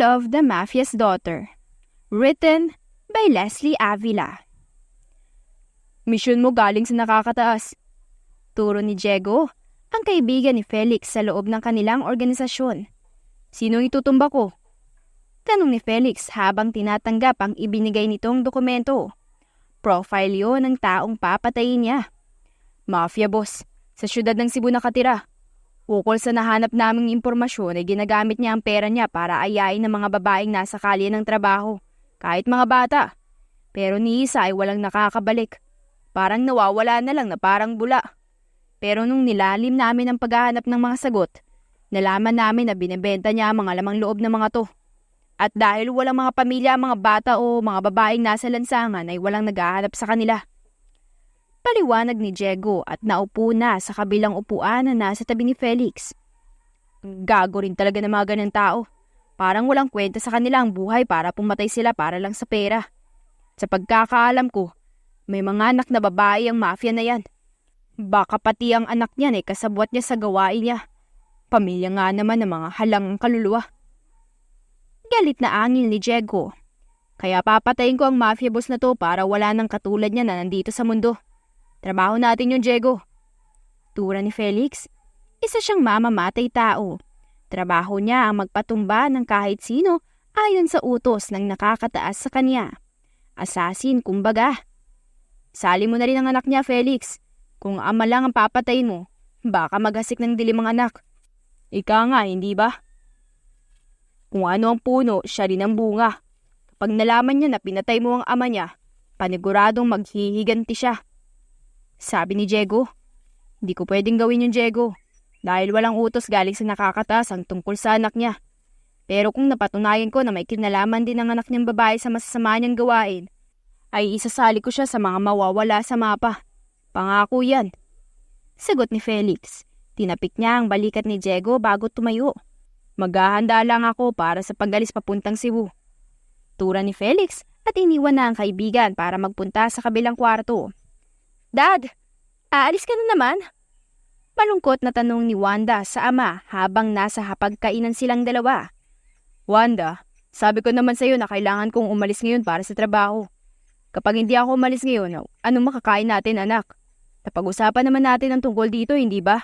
Love the Mafia's Daughter. Written by Leslie Avila. Misyon mo galing sa nakakataas. Turo ni Diego, ang kaibigan ni Felix sa loob ng kanilang organisasyon. Sino itutumba ko? Tanong ni Felix habang tinatanggap ang ibinigay nitong dokumento. Profile yon ng taong papatayin niya. Mafia boss, sa syudad ng Cebu nakatira. Ukol sa nahanap naming impormasyon ay ginagamit niya ang pera niya para ayain ng mga babaeng nasa kalye ng trabaho, kahit mga bata. Pero ni isa ay walang nakakabalik. Parang nawawala na lang na parang bula. Pero nung nilalim namin ang paghahanap ng mga sagot, nalaman namin na binebenta niya ang mga lamang loob ng mga to. At dahil walang mga pamilya ang mga bata o mga babaeng nasa lansangan ay walang naghahanap sa kanila. Paliwanag ni Diego at naupo na sa kabilang upuan na nasa tabi ni Felix. Gago rin talaga ng mga ganang tao. Parang walang kwenta sa kanila ang buhay para pumatay sila para lang sa pera. Sa pagkakaalam ko, may mga anak na babae ang mafia na yan. Baka pati ang anak niyan ay kasabwat niya sa gawain niya. Pamilya nga naman ng mga halang kaluluwa. Galit na angil ni Diego. Kaya papatayin ko ang mafia boss na to para wala nang katulad niya na nandito sa mundo. Trabaho natin yung Diego. Tura ni Felix, isa siyang mamamatay tao. Trabaho niya ang magpatumba ng kahit sino ayon sa utos ng nakakataas sa kanya. Assassin, kumbaga. Sali mo na rin ang anak niya, Felix. Kung ama lang ang papatayin mo, baka maghasik ng dilim ang anak. Ika nga, hindi ba? Kung ano ang puno, siya rin ang bunga. Kapag nalaman niya na pinatay mo ang ama niya, paniguradong maghihiganti siya. Sabi ni Diego, hindi ko pwedeng gawin yung Diego dahil walang utos galing sa nakakataas ang tungkol sa anak niya. Pero kung napatunayan ko na may kinalaman din ang anak niyang babae sa masasama niyang gawain, ay isasali ko siya sa mga mawawala sa mapa. Pangako yan. Sagot ni Felix. Tinapik niya ang balikat ni Diego bago tumayo. Maghahanda lang ako para sa pag-alis papuntang Cebu. Tura ni Felix at iniwan na ang kaibigan para magpunta sa kabilang kwarto. Dad, aalis ka na naman? Malungkot na tanong ni Wanda sa ama habang nasa hapagkainan silang dalawa. Wanda, sabi ko naman sa iyo na kailangan kong umalis ngayon para sa trabaho. Kapag hindi ako umalis ngayon, anong makakain natin, anak? Napag-usapan naman natin ang tungkol dito, hindi ba?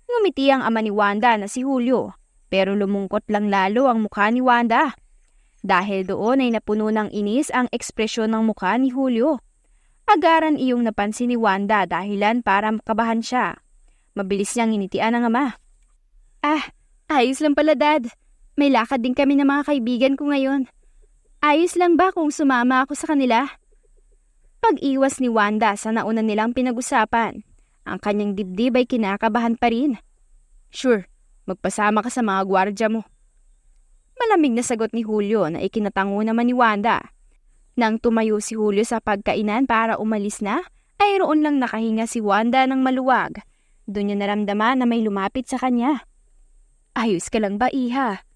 Ngumiti ang ama ni Wanda na si Julio, pero lumungkot lang lalo ang mukha ni Wanda. Dahil doon ay napuno ng inis ang ekspresyon ng mukha ni Julio. Agaran iyong napansin ni Wanda dahilan para makabahan siya. Mabilis niyang initian ang ama. Ayos lang pala, Dad. May lakad din kami ng mga kaibigan ko ngayon. Ayos lang ba kung sumama ako sa kanila? Pag-iwas ni Wanda sa nauna nilang pinag-usapan, ang kanyang dibdib ay kinakabahan pa rin. Sure, magpasama ka sa mga gwardya mo. Malamig na sagot ni Julio na ikinatango naman ni Wanda. Nang tumayo si Julio sa pagkainan para umalis na, ay roon lang nakahinga si Wanda ng maluwag. Doon niya naramdaman na may lumapit sa kanya. Ayos ka lang ba, iha?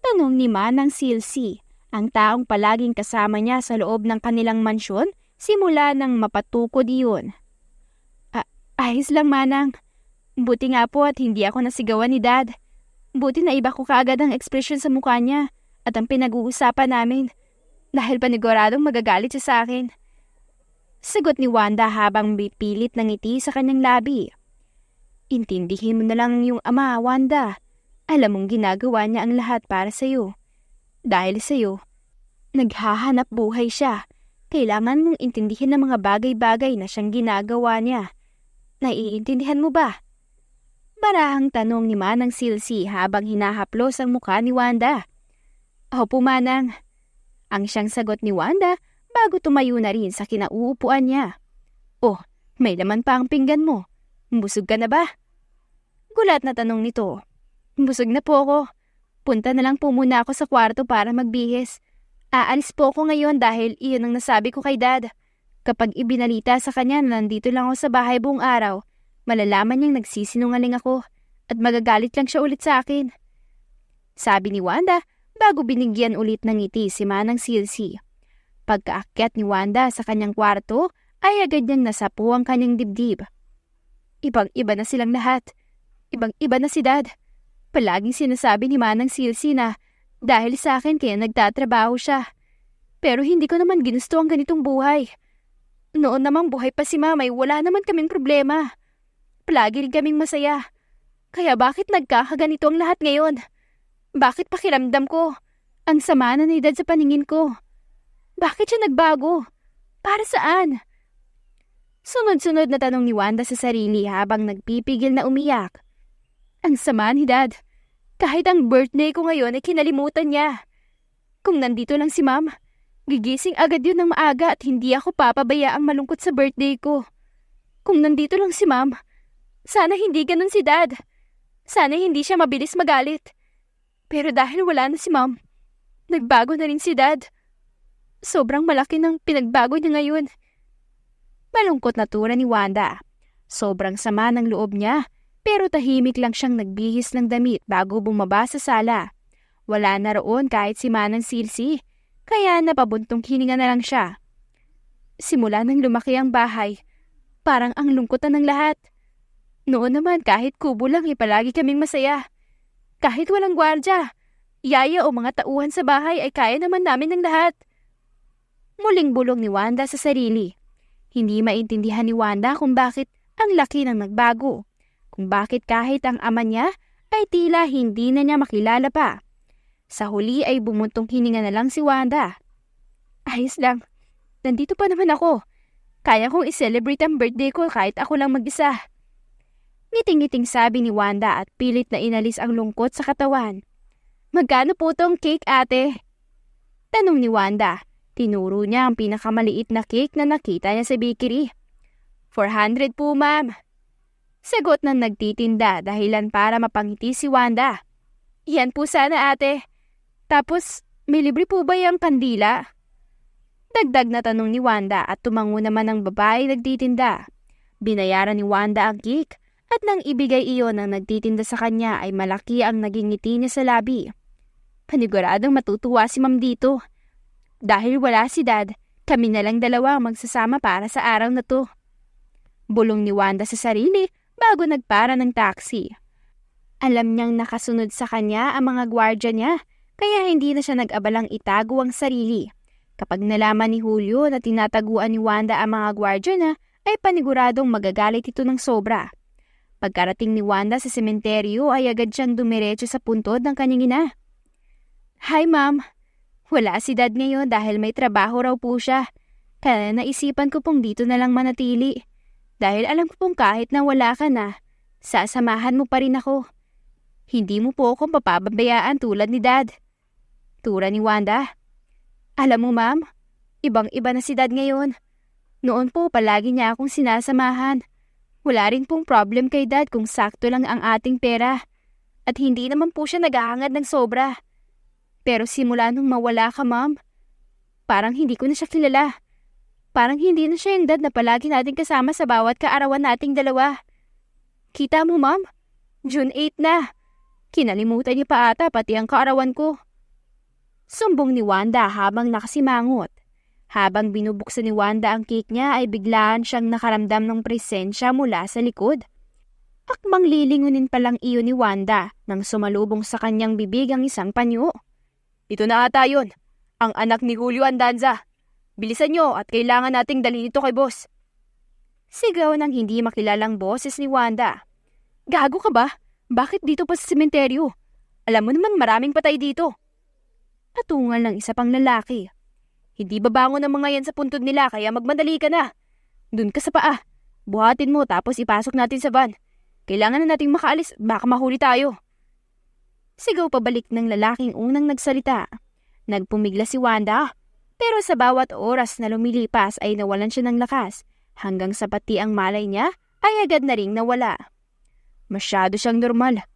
Tanong ni Manang Silsi, ang taong palaging kasama niya sa loob ng kanilang mansyon simula nang mapatukod iyon. Ayos lang, Manang. Buti nga po at hindi ako nasigawan ni Dad. Buti na iba ko kaagad ang ekspresyon sa mukha niya at ang pinag-uusapan namin. Dahil paniguradong magagalit siya sa akin. Sagot ni Wanda habang bipilit ng ngiti sa kanyang labi. Intindihin mo na lang yung ama, Wanda. Alam mong ginagawa niya ang lahat para sa'yo. Dahil sa'yo, naghahanap buhay siya. Kailangan mong intindihin ang mga bagay-bagay na siyang ginagawa niya. Naiintindihan mo ba? Barahang tanong ni Manang Silsi habang hinahaplos ang mukha ni Wanda. Opo, Manang. Ang siyang sagot ni Wanda bago tumayo na rin sa kinauupuan niya. Oh, may laman pa ang pinggan mo. Busog ka na ba? Gulat na tanong nito. Busog na po ako. Punta na lang po muna ako sa kwarto para magbihis. Aalis po ako ngayon dahil iyon ang nasabi ko kay Dad. Kapag ibinalita sa kanya na nandito lang ako sa bahay buong araw, malalaman niyang nagsisinungaling ako at magagalit lang siya ulit sa akin. Sabi ni Wanda bago binigyan ulit ng ngiti si Manang Silsi. Pagkaakyat ni Wanda sa kanyang kwarto ay agad niyang nasapu ang kanyang dibdib. Ibang-iba na silang lahat. Ibang-iba na si Dad. Palaging sinasabi ni Manang Silsi na Dahil sa akin kaya nagtatrabaho siya. Pero hindi ko naman ginusto ang ganitong buhay. Noon namang buhay pa si Mamay, wala naman kaming problema. Palagi rin kaming masaya. Kaya bakit nagkakaganito ang lahat ngayon? Bakit pakiramdam ko? Ang sama na ni Dad sa paningin ko. Bakit siya nagbago? Para saan? Sunod-sunod na tanong ni Wanda sa sarili habang nagpipigil na umiyak. Ang sama ni Dad. Kahit ang birthday ko ngayon ay kinalimutan niya. Kung nandito lang si Ma'am, gigising agad yun ng maaga at hindi ako papabayaang malungkot sa birthday ko. Kung nandito lang si Ma'am, sana hindi ganun si Dad. Sana hindi siya mabilis magalit. Pero dahil wala na si Ma'am, nagbago na rin si Dad. Sobrang malaki ng pinagbago niya ngayon. Malungkot na tura ni Wanda. Sobrang sama ng loob niya, pero tahimik lang siyang nagbihis ng damit bago bumaba sa sala. Wala na roon kahit si Manang Silsi, kaya napabuntong hininga na lang siya. Simula nang lumaki ang bahay, parang ang lungkot na ng lahat. Noon naman kahit kubo lang palagi kaming masaya. Kahit walang gwardya, yaya o mga tauhan sa bahay ay kaya naman namin ng lahat. Muling bulong ni Wanda sa sarili. Hindi maintindihan ni Wanda kung bakit ang laki ng nagbago. Kung bakit kahit ang ama niya ay tila hindi na niya makilala pa. Sa huli ay bumuntong hininga na lang si Wanda. Ayos lang. Nandito pa naman ako. Kaya kong i-celebrate ang birthday ko kahit ako lang mag-isa. Ngiting-ngiting sabi ni Wanda at pilit na inalis ang lungkot sa katawan. Magkano po tong cake, ate? Tanong ni Wanda. Tinuro niya ang pinakamaliit na cake na nakita niya sa bakery. 400 po, ma'am. Sagot ng nagtitinda dahilan para mapangiti si Wanda. Yan po sana, ate. Tapos, may libre po ba yung kandila? Dagdag na tanong ni Wanda at tumango naman ang babae nagtitinda. Binayaran ni Wanda ang cake at nang ibigay iyon ng nagtitinda sa kanya ay malaki ang naging ngiti niya sa labi. Paniguradong matutuwa si Ma'am dito. Dahil wala si Dad, kami na lang dalawa ang magsasama para sa araw na to. Bulong ni Wanda sa sarili bago nagpara ng taxi. Alam niyang nakasunod sa kanya ang mga gwardya niya, kaya hindi na siya nag-abalang itago ang sarili. Kapag nalaman ni Julio na tinataguan ni Wanda ang mga gwardya na, ay paniguradong magagalit ito ng sobra. Pagkarating ni Wanda sa sementeryo ay agad siyang dumiretso sa puntod ng kanyang ina. Hi, Ma'am. Wala si Dad ngayon dahil may trabaho raw po siya. Kaya naisipan ko pong dito na lang manatili. Dahil alam ko pong kahit na wala ka na, sasamahan mo pa rin ako. Hindi mo po akong papabayaan tulad ni Dad. Tura ni Wanda. Alam mo, Ma'am, ibang-iba na si Dad ngayon. Noon po palagi niya akong sinasamahan. Wala rin pong problem kay Dad kung sakto lang ang ating pera. At hindi naman po siya naghahangad ng sobra. Pero simula nung mawala ka, Ma'am, parang hindi ko na siya kilala. Parang hindi na siya yung Dad na palagi natin kasama sa bawat kaarawan nating dalawa. Kita mo, Ma'am? June 8 na. Kinalimutan niya pa ata pati ang kaarawan ko. Sumbong ni Wanda habang nakasimangot. Habang binubuksan ni Wanda ang cake niya ay biglaan siyang nakaramdam ng presensya mula sa likod. Akmang lilingunin palang iyon ni Wanda nang sumalubong sa kanyang bibig ang isang panyo. Ito na ata yun, ang anak ni Julio Andanza. Bilisan niyo at kailangan nating dalhin ito kay boss. Sigaw ng hindi makilalang boses ni Wanda. Gago ka ba? Bakit dito pa sa sementeryo? Alam mo naman maraming patay dito. Atungal ng isa pang lalaki. Hindi babangon ang mga yan sa puntod nila kaya magmadali ka na. Dun ka sa paa. Buhatin mo tapos ipasok natin sa van. Kailangan na nating makaalis, baka mahuli tayo. Sigaw pabalik ng lalaking unang nagsalita. Nagpumigla si Wanda, pero sa bawat oras na lumilipas ay nawalan siya ng lakas, hanggang sa pati ang malay niya ay agad na ring nawala. Masyado siyang normal.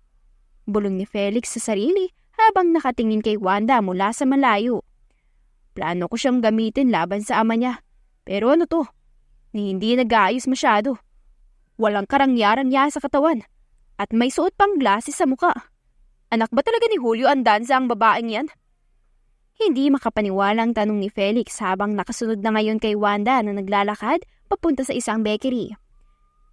Bulong ni Felix sa sarili habang nakatingin kay Wanda mula sa malayo. Plano ko siyang gamitin laban sa ama niya. Pero ano to? Hindi nag-aayos masyado. Walang karangyarang-ya sa katawan. At may suot pang glasses sa muka. Anak ba talaga ni Julio Andanza ang babaeng yan? Hindi makapaniwalang tanong ni Felix habang nakasunod na ngayon kay Wanda na naglalakad papunta sa isang bakery.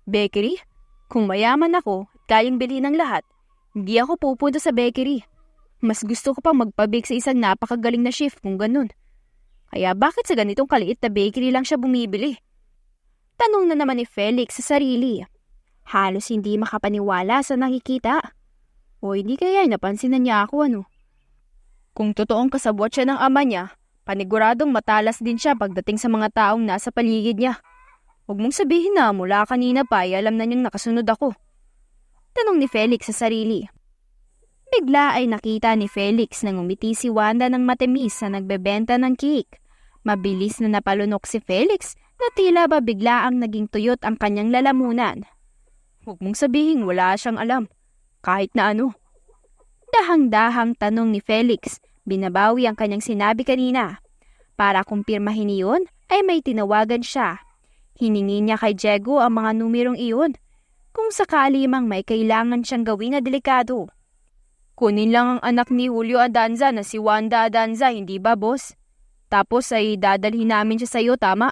Bakery? Kung mayaman ako at kayang bilhin ng lahat, hindi ako pupunta sa bakery. Mas gusto ko pang magpabake sa isang napakagaling na chef kung ganun. Kaya bakit sa ganitong kaliit na bakery lang siya bumibili? Tanong na naman ni Felix sa sarili. Halos hindi makapaniwala sa nakikita. O hindi kaya napansin na niya ako ano? Kung totoong kasabwat siya ng ama niya, paniguradong matalas din siya pagdating sa mga taong nasa paligid niya. Huwag mong sabihin na mula kanina pa ay alam na niyang nakasunod ako. Tanong ni Felix sa sarili. Bigla ay nakita ni Felix na ngumiti si Wanda ng matamis na nagbebenta ng cake. Mabilis na napalunok si Felix na tila ba bigla ang naging tuyot ang kanyang lalamunan. Huwag mong sabihin wala siyang alam. Kahit na ano. Dahang-dahang tanong ni Felix, binabawi ang kanyang sinabi kanina. Para kumpirmahin iyon ay may tinawagan siya. Hiningi niya kay Diego ang mga numerong iyon. Kung sakali mang may kailangan siyang gawin na delikado. Kunin lang ang anak ni Julio Adanza na si Wanda Adanza, hindi ba boss? Tapos ay dadalhin namin siya sa iyo, tama?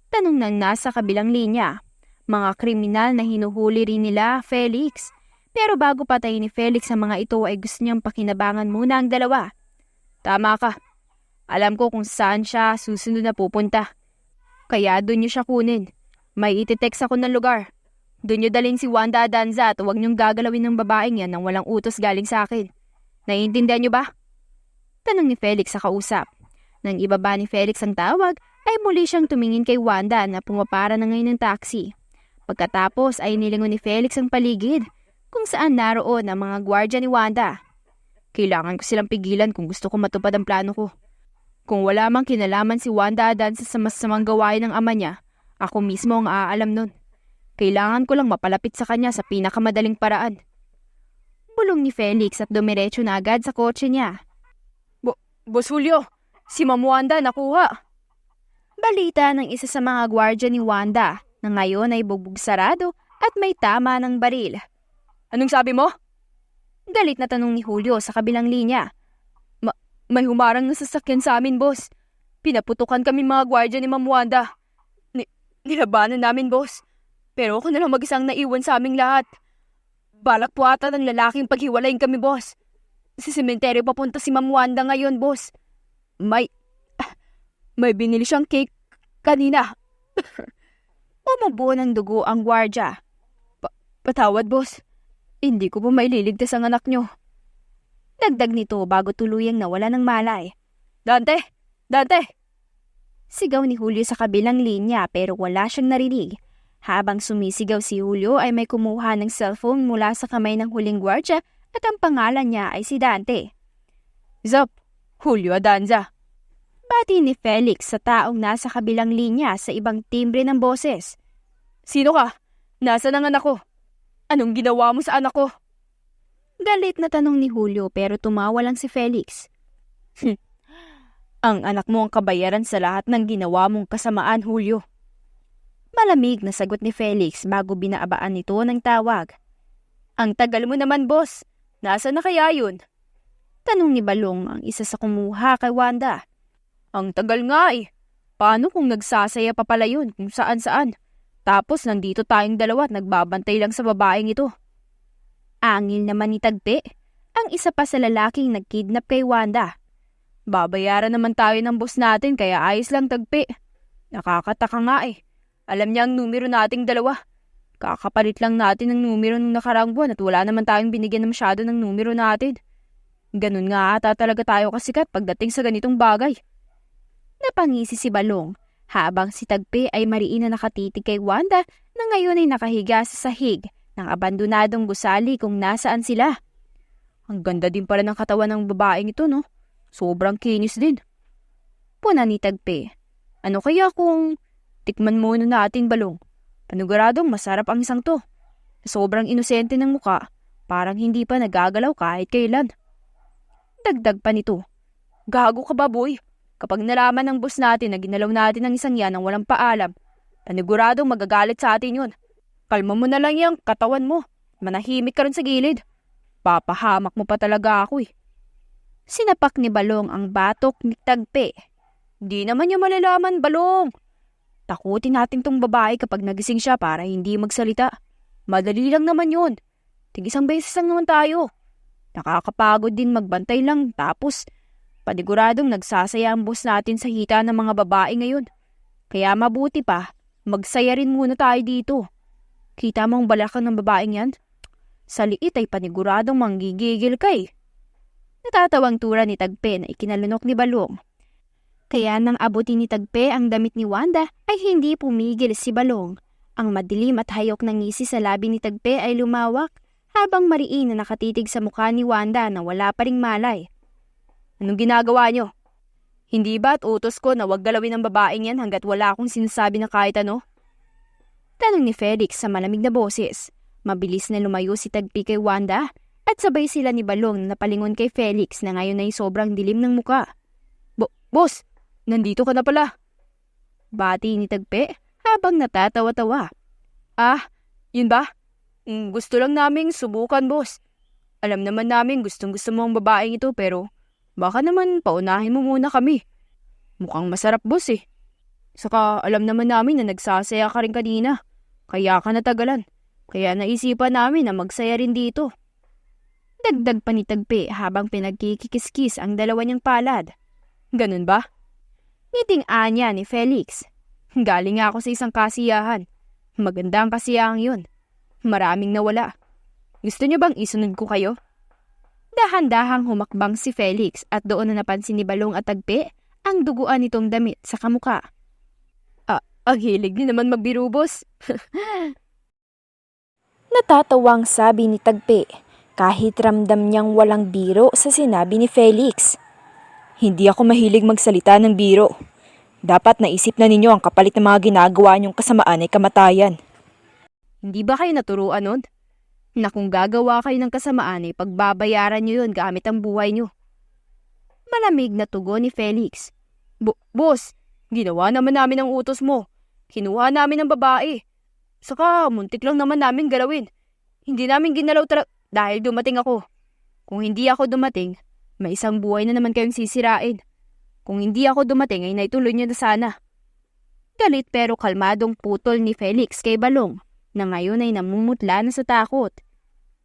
Tanong ng nasa kabilang linya. Mga kriminal na hinuhuli rin nila, Felix. Pero bago patayin ni Felix ang mga ito ay gusto niyang pakinabangan muna ang dalawa. Tama ka. Alam ko kung saan siya susunod na pupunta. Kaya doon niyo siya kunin. May ititext ako ng lugar. Doon niyo dalhin si Wanda Adanza at huwag niyong gagalawin ng babaeng yan nang walang utos galing sa akin. Naiintindihan niyo ba? Tanong ni Felix sa kausap. Nang ibaba ni Felix ang tawag, ay muli siyang tumingin kay Wanda na pumapara na ngayon ng taxi. Pagkatapos ay nilingon ni Felix ang paligid kung saan naroon ang mga gwardya ni Wanda. Kailangan ko silang pigilan kung gusto ko matupad ang plano ko. Kung wala mang kinalaman si Wanda Adanza sa masamang gawain ng ama niya, ako mismo ang aalam nun. Kailangan ko lang mapalapit sa kanya sa pinakamadaling paraan. Bulong ni Felix at dumiretso na agad sa kotse niya. Boss Julio, si Ma'am Wanda nakuha. Balita ng isa sa mga gwardya ni Wanda na ngayon ay bugbog sarado at may tama ng baril. Anong sabi mo? Galit na tanong ni Julio sa kabilang linya. May humarang na sasakyan sa amin, boss. Pinaputukan kami mga gwardya ni Ma'am Wanda. Nilabanan namin, boss. Pero ako na lang mag-isang naiwan sa aming lahat. Balak po ata ng lalaking paghiwalayin kami, boss. Sa sementeryo papunta si Ma'am Wanda ngayon, boss. May binili siyang cake kanina. Umubo ng dugo ang gwardya. Patawad, boss. Hindi ko po maililigtas ang anak nyo. Dagdag nito bago tuluyang nawala ng malay. Dante! Dante! Sigaw ni Julio sa kabilang linya pero wala siyang narinig. Habang sumisigaw si Julio ay may kumuha ng cellphone mula sa kamay ng huling gwardya at ang pangalan niya ay si Dante. Zop, Julio Adanza. Bati ni Felix sa taong nasa kabilang linya sa ibang timbre ng boses. Sino ka? Nasaan ang anak ko? Anong ginawa mo sa anak ko? Galit na tanong ni Julio pero tumawa lang si Felix. Ang anak mo ang kabayaran sa lahat ng ginawa mong kasamaan, Julio. Malamig na sagot ni Felix bago binaabaan nito ng tawag. Ang tagal mo naman, boss. Nasaan na kaya yun? Tanong ni Balong ang isa sa kumuha kay Wanda. Ang tagal nga eh. Paano kung nagsasaya pa pala yun kung saan-saan? Tapos nandito tayong dalawa at nagbabantay lang sa babaeng ito. Angil naman ni Tagpi, ang isa pa sa lalaking nagkidnap kay Wanda. Babayaran naman tayo ng boss natin kaya ayos lang, Tagpi. Nakakataka nga eh. Alam niya ang numero nating dalawa. Kakapalit lang natin ng numero ng nakaraang buwan at wala naman tayong binigyan ng masyado ng numero natin. Ganun nga ata talaga tayo kasikat pagdating sa ganitong bagay. Napangisi si Balong habang si Tagpi ay mariin na nakatitig kay Wanda na ngayon ay nakahiga sa sahig ng abandonadong gusali kung nasaan sila. Ang ganda din pala ng katawan ng babaeng ito, no? Sobrang kinis din. Puna ni Tagpi. Ano kaya kung tikman muna natin, Balong? Paniguradong masarap ang isang to. Sobrang inosente ng muka, parang hindi pa nagagalaw kahit kailan. Dagdag pa nito. Gago ka ba, boy? Kapag nalaman ng boss natin na ginalaw natin ang isang yan nang walang paalam, paniguradong magagalit sa atin yun. Kalma mo na lang yung katawan mo. Manahimik ka rin sa gilid. Papahamak mo pa talaga ako eh. Sinapak ni Balong ang batok ni Tagpi. Di naman niya malalaman, Balong. Takutin natin tong babae kapag nagising siya para hindi magsalita. Madali lang naman yun. Tig-isang beses lang naman tayo. Nakakapagod din magbantay lang tapos paniguradong nagsasaya ang boss natin sa hita ng mga babae ngayon. Kaya mabuti pa, magsaya rin muna tayo dito. Kita mo ang balakang ng babaeng yan? Sa liit ay paniguradong manggigigil ka eh. Natatawang tura ni Tagpe na ikinalunok ni Balong. Kaya nang abutin ni Tagpe ang damit ni Wanda ay hindi pumigil si Balong. Ang madilim at hayok ng ngisi sa labi ni Tagpe ay lumawak habang mariin na nakatitig sa mukha ni Wanda na wala pa ring malay. Anong ginagawa nyo? Hindi ba't utos ko na wag galawin ang babaeng yan hanggat wala akong sinasabi na kahit ano? Tanong ni Felix sa malamig na boses. Mabilis na lumayo si Tagpi kay Wanda at sabay sila ni Balong na napalingon kay Felix na ngayon ay sobrang dilim ng muka. Boss, nandito ka na pala. Bati ni Tagpi habang natatawa-tawa. Ah, yun ba? Gusto lang naming subukan, boss. Alam naman namin gustong-gusto mo ang babaeng ito pero baka naman paunahin mo muna kami. Mukhang masarap, boss eh. Saka alam naman namin na nagsasaya ka rin kanina. Kaya ka natagalan. Kaya naisipan namin na magsaya rin dito. Dagdag pa ni Tagpi habang pinagkikikiskis ang dalawa niyang palad. Ganun ba? Ngiting-anya ni Felix. Galing ako sa isang kasiyahan. Maganda ang kasiyahang yun. Maraming nawala. Gusto niyo bang isunod ko kayo? Dahan-dahang humakbang si Felix at doon na napansin ni Balong at Tagpi ang duguan nitong damit sa kamuka. Ang hilig ni naman magbiro, boss. Natatawang sabi ni Tagpi kahit ramdam niyang walang biro sa sinabi ni Felix. Hindi ako mahilig magsalita ng biro. Dapat naisip na ninyo ang kapalit ng mga ginagawa niyong kasamaan ay kamatayan. Hindi ba kayo naturuan nun? Na kung gagawa kayo ng kasamaan ay pagbabayaran niyo yun gamit ang buhay niyo. Malamig na tugon ni Felix. Boss, ginawa naman namin ang utos mo. Kinuha namin ang babae. Saka muntik lang naman namin galawin. Hindi namin ginalaw dahil dumating ako. Kung hindi ako dumating, may isang buhay na naman kayong sisirain. Kung hindi ako dumating ay naituloy niyo na sana. Galit pero kalmadong putol ni Felix kay Balong na ngayon ay namumutla na sa takot.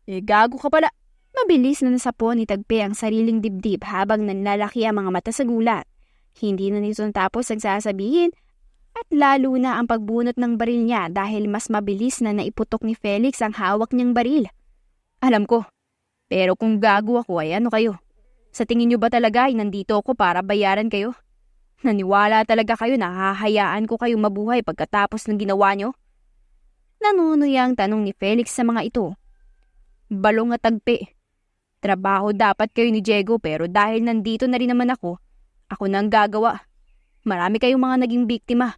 Gago ka pala. Mabilis na nasapo ni Tagpi ang sariling dibdib habang nanlalaki ang mga mata sa gulat. Hindi na nito natapos ang sasabihin at lalo na ang pagbunot ng baril niya dahil mas mabilis na naiputok ni Felix ang hawak niyang baril. Alam ko, pero kung gago ako ay ano kayo? Sa tingin niyo ba talaga ay nandito ako para bayaran kayo? Naniwala talaga kayo na hahayaan ko kayong mabuhay pagkatapos ng ginawa niyo? Nanunuyang tanong ni Felix sa mga ito. Balong at Tagpi. Trabaho dapat kayo ni Diego pero dahil nandito na rin naman ako na ang gagawa. Marami kayong mga naging biktima.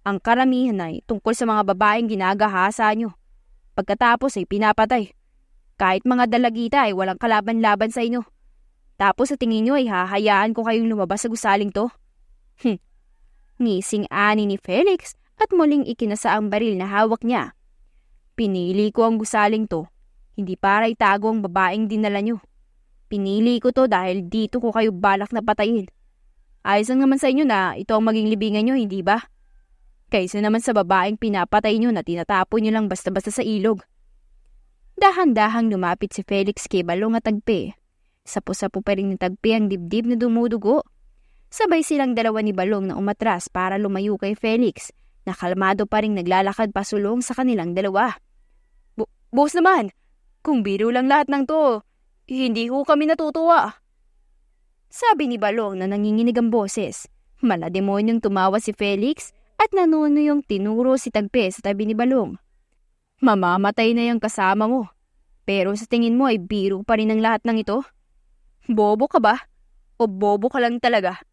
Ang karamihan ay tungkol sa mga babaeng ginagahasa nyo. Pagkatapos ay pinapatay. Kahit mga dalagita ay walang kalaban-laban sa inyo. Tapos sa tingin nyo ay hahayaan ko kayong lumabas sa gusaling to? Ngising-ani ni Felix at muling ikinasa ang baril na hawak niya. Pinili ko ang gusaling to, hindi para itago ang babaeng dinala nyo. Pinili ko to dahil dito ko kayo balak na patayin. Ayos lang naman sa inyo na ito ang maging libingan nyo, hindi ba? Kaysa naman sa babaeng pinapatay nyo na tinatapon nyo lang basta-basta sa ilog. Dahan-dahang lumapit si Felix kay Balong at Tagpi. Sapo-sapo pa rin ni Tagpi ang dibdib na dumudugo. Sabay silang dalawa ni Balong na umatras para lumayo kay Felix, na kalmado pa rin naglalakad pasulong sa kanilang dalawa. Boss naman, kung biro lang lahat ng to, hindi ho kami natutuwa. Sabi ni Balong na nanginginig ang boses. Malademonyong tumawa si Felix at nanunuyong tinuro si Tagpi sa tabi ni Balong. Mamamatay na yung kasama mo. Pero sa tingin mo ay biro pa rin ang lahat ng ito? Bobo ka ba? O bobo ka lang talaga?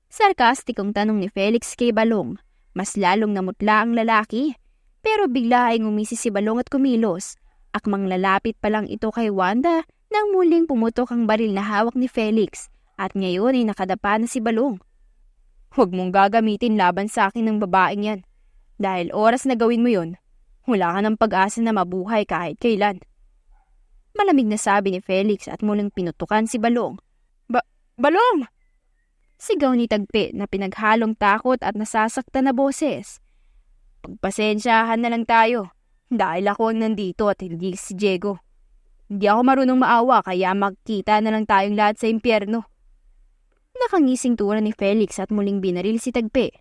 Sarkastikong tanong ni Felix kay Balong. Mas lalong namutla ang lalaki. Pero bigla ay ngumisi si Balong at kumilos. Akmang lalapit pa lang ito kay Wanda nang muling pumutok ang baril na hawak ni Felix. At ngayon ay nakadapa na si Balong. Huwag mong gagamitin laban sa akin ng babaeng yan. Dahil oras na gawin mo yon, wala ka ng pag-asa na mabuhay kahit kailan. Malamig na sabi ni Felix at muling pinutukan si Balong. Balong! Sigaw ni Tagpi na pinaghalong takot at nasasaktan na boses. Pagpasensyahan na lang tayo dahil ako ang nandito at hindi si Diego. Hindi ako marunong maawa kaya magkita na lang tayong lahat sa impyerno. Nakangising tura ni Felix at muling binaril si Tagpi.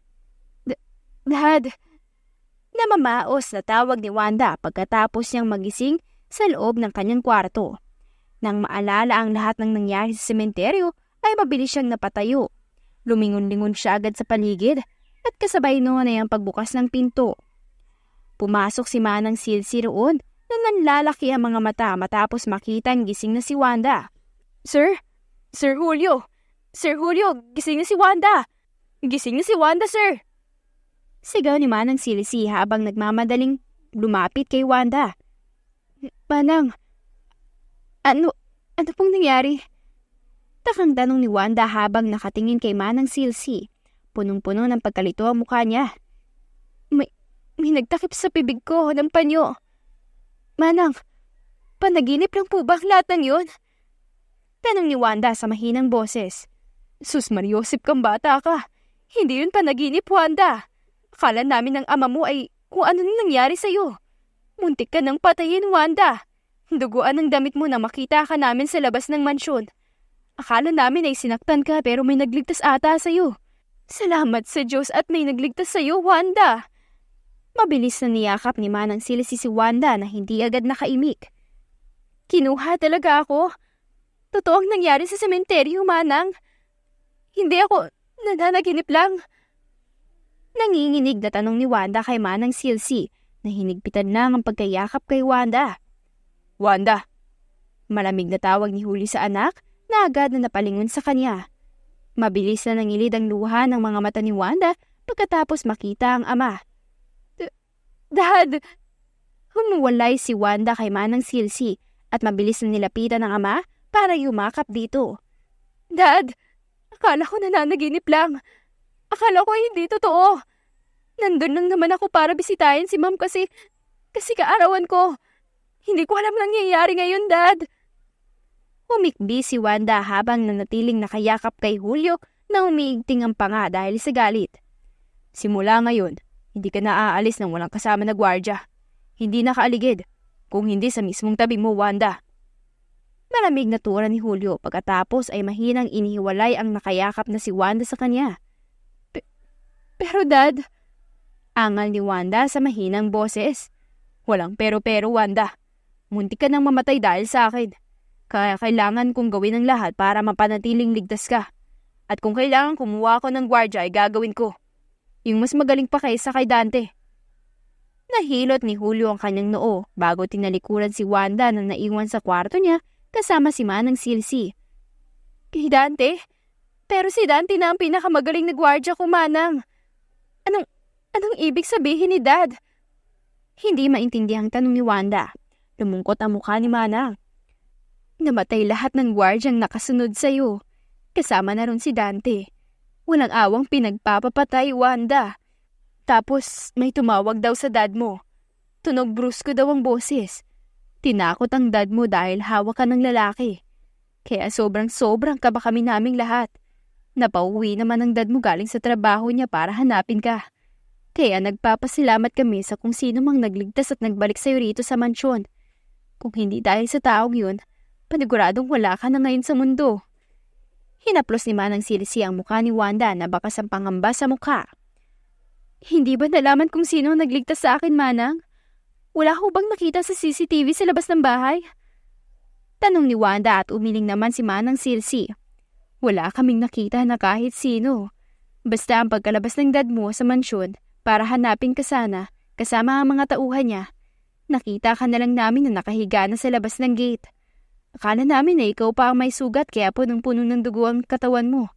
Dad! Namamaos na tawag ni Wanda pagkatapos niyang magising sa loob ng kanyang kwarto. Nang maalala ang lahat ng nangyari sa sementeryo ay mabilis siyang napatayo. Lumingon-lingon siya agad sa paligid at kasabay noon ay ang pagbukas ng pinto. Pumasok si Manang Silsi roon nang nanlalaki ang mga mata matapos makita ang gising na si Wanda. Sir? Sir Julio! Sir Julio! Gising na si Wanda! Gising na si Wanda, sir! Sigaw ni Manang Silsi habang nagmamadaling lumapit kay Wanda. Manang, ano pong nangyari? Takang tanong ni Wanda habang nakatingin kay Manang Silsi. Punong-puno ng pagkalito ang mukha niya. May nagtakip sa bibig ko ng panyo. Manang, panaginip lang po ba ang lahat ng yun? Tanong ni Wanda sa mahinang boses. Sus Mariosip kang bata ka. Hindi yun panaginip, Wanda. Akala namin ng ama mo ay kung ano nang nangyari sa'yo. Muntik ka nang patayin, Wanda. Duguan ang damit mo na makita ka namin sa labas ng mansyon. Akala namin ay sinaktan ka pero may nagligtas ata sa'yo. Salamat sa Diyos at may nagligtas sa'yo, Wanda. Mabilis na niyakap ni Manang Silsi si Wanda na hindi agad nakaimik. Kinuha talaga ako. Totoo ang nangyari sa sementeryo, Manang. Hindi ako nananaginip lang. Nanginginig na tanong ni Wanda kay Manang Silsi na hinigpitan lang ang pagkayakap kay Wanda. Wanda! Malamig na tawag ni Huli sa anak na agad na napalingon sa kanya. Mabilis na nangilid ang luha ng mga mata ni Wanda pagkatapos makita ang ama. Dad! Humuwalay si Wanda kay Manang Silsi at mabilis na nilapitan ng ama para yumakap dito. Dad! Akala ko nananaginip lang. Akala ko hindi totoo. Nandun lang naman ako para bisitahin si Ma'am kasi kaarawan ko. Hindi ko alam nangyayari ngayon, Dad. Humikbi si Wanda habang nanatiling nakayakap kay Julio na umiigting ang panga dahil sa galit. Simula ngayon, hindi ka na aalis nang walang kasama na gwardya. Hindi nakaaligid, kung hindi sa mismong tabi mo, Wanda. Malamig na tura ni Julio pagkatapos ay mahinang inihiwalay ang nakayakap na si Wanda sa kanya. Pero Dad, angal ni Wanda sa mahinang boses. Walang pero-pero, Wanda. Muntik ka nang mamatay dahil sa akin. Kaya kailangan kong gawin ang lahat para mapanatiling ligtas ka. At kung kailangan kumuha ko ng gwardya ay gagawin ko. Yung mas magaling pa kaysa kay Dante. Nahilot ni Julio ang kanyang noo bago tinalikuran si Wanda na naiwan sa kwarto niya kasama si Manang Silsi. Kay Dante? Pero si Dante na ang pinakamagaling na gwardya ko, Manang. Anong ibig sabihin ni Dad? Hindi maintindihang tanong ni Wanda. Lumungkot ang mukha ni Manang. Namatay lahat ng gwardyang nakasunod sa'yo. Kasama na ron si Dante. Walang awang pinagpapapatay, Wanda. Tapos may tumawag daw sa dad mo. Tunog brusko daw ang boses. Tinakot ang dad mo dahil hawak ka ng lalaki. Kaya sobrang kaba kami naming lahat. Napauwi naman ang dad mo galing sa trabaho niya para hanapin ka. Kaya nagpapasalamat kami sa kung sino mang nagligtas at nagbalik sa'yo rito sa mansyon. Kung hindi dahil sa taong yun, paniguradong wala ka na ngayon sa mundo. Hinaplos ni Manang Silsi ang mukha ni Wanda na bakas ang pangamba sa mukha. Hindi ba nalaman kung sino ang nagligtas sa akin, Manang? Wala ho bang nakita sa CCTV sa labas ng bahay? Tanong ni Wanda at umiling naman si Manang Silsi. Wala kaming nakita na kahit sino. Basta ang pagkalabas ng dad mo sa mansyon para hanapin ka sana kasama ang mga tauhan niya. Nakita ka na lang namin na nakahiga na sa labas ng gate. Akala namin na ikaw pa ang may sugat kaya punong-puno ng dugo ang katawan mo.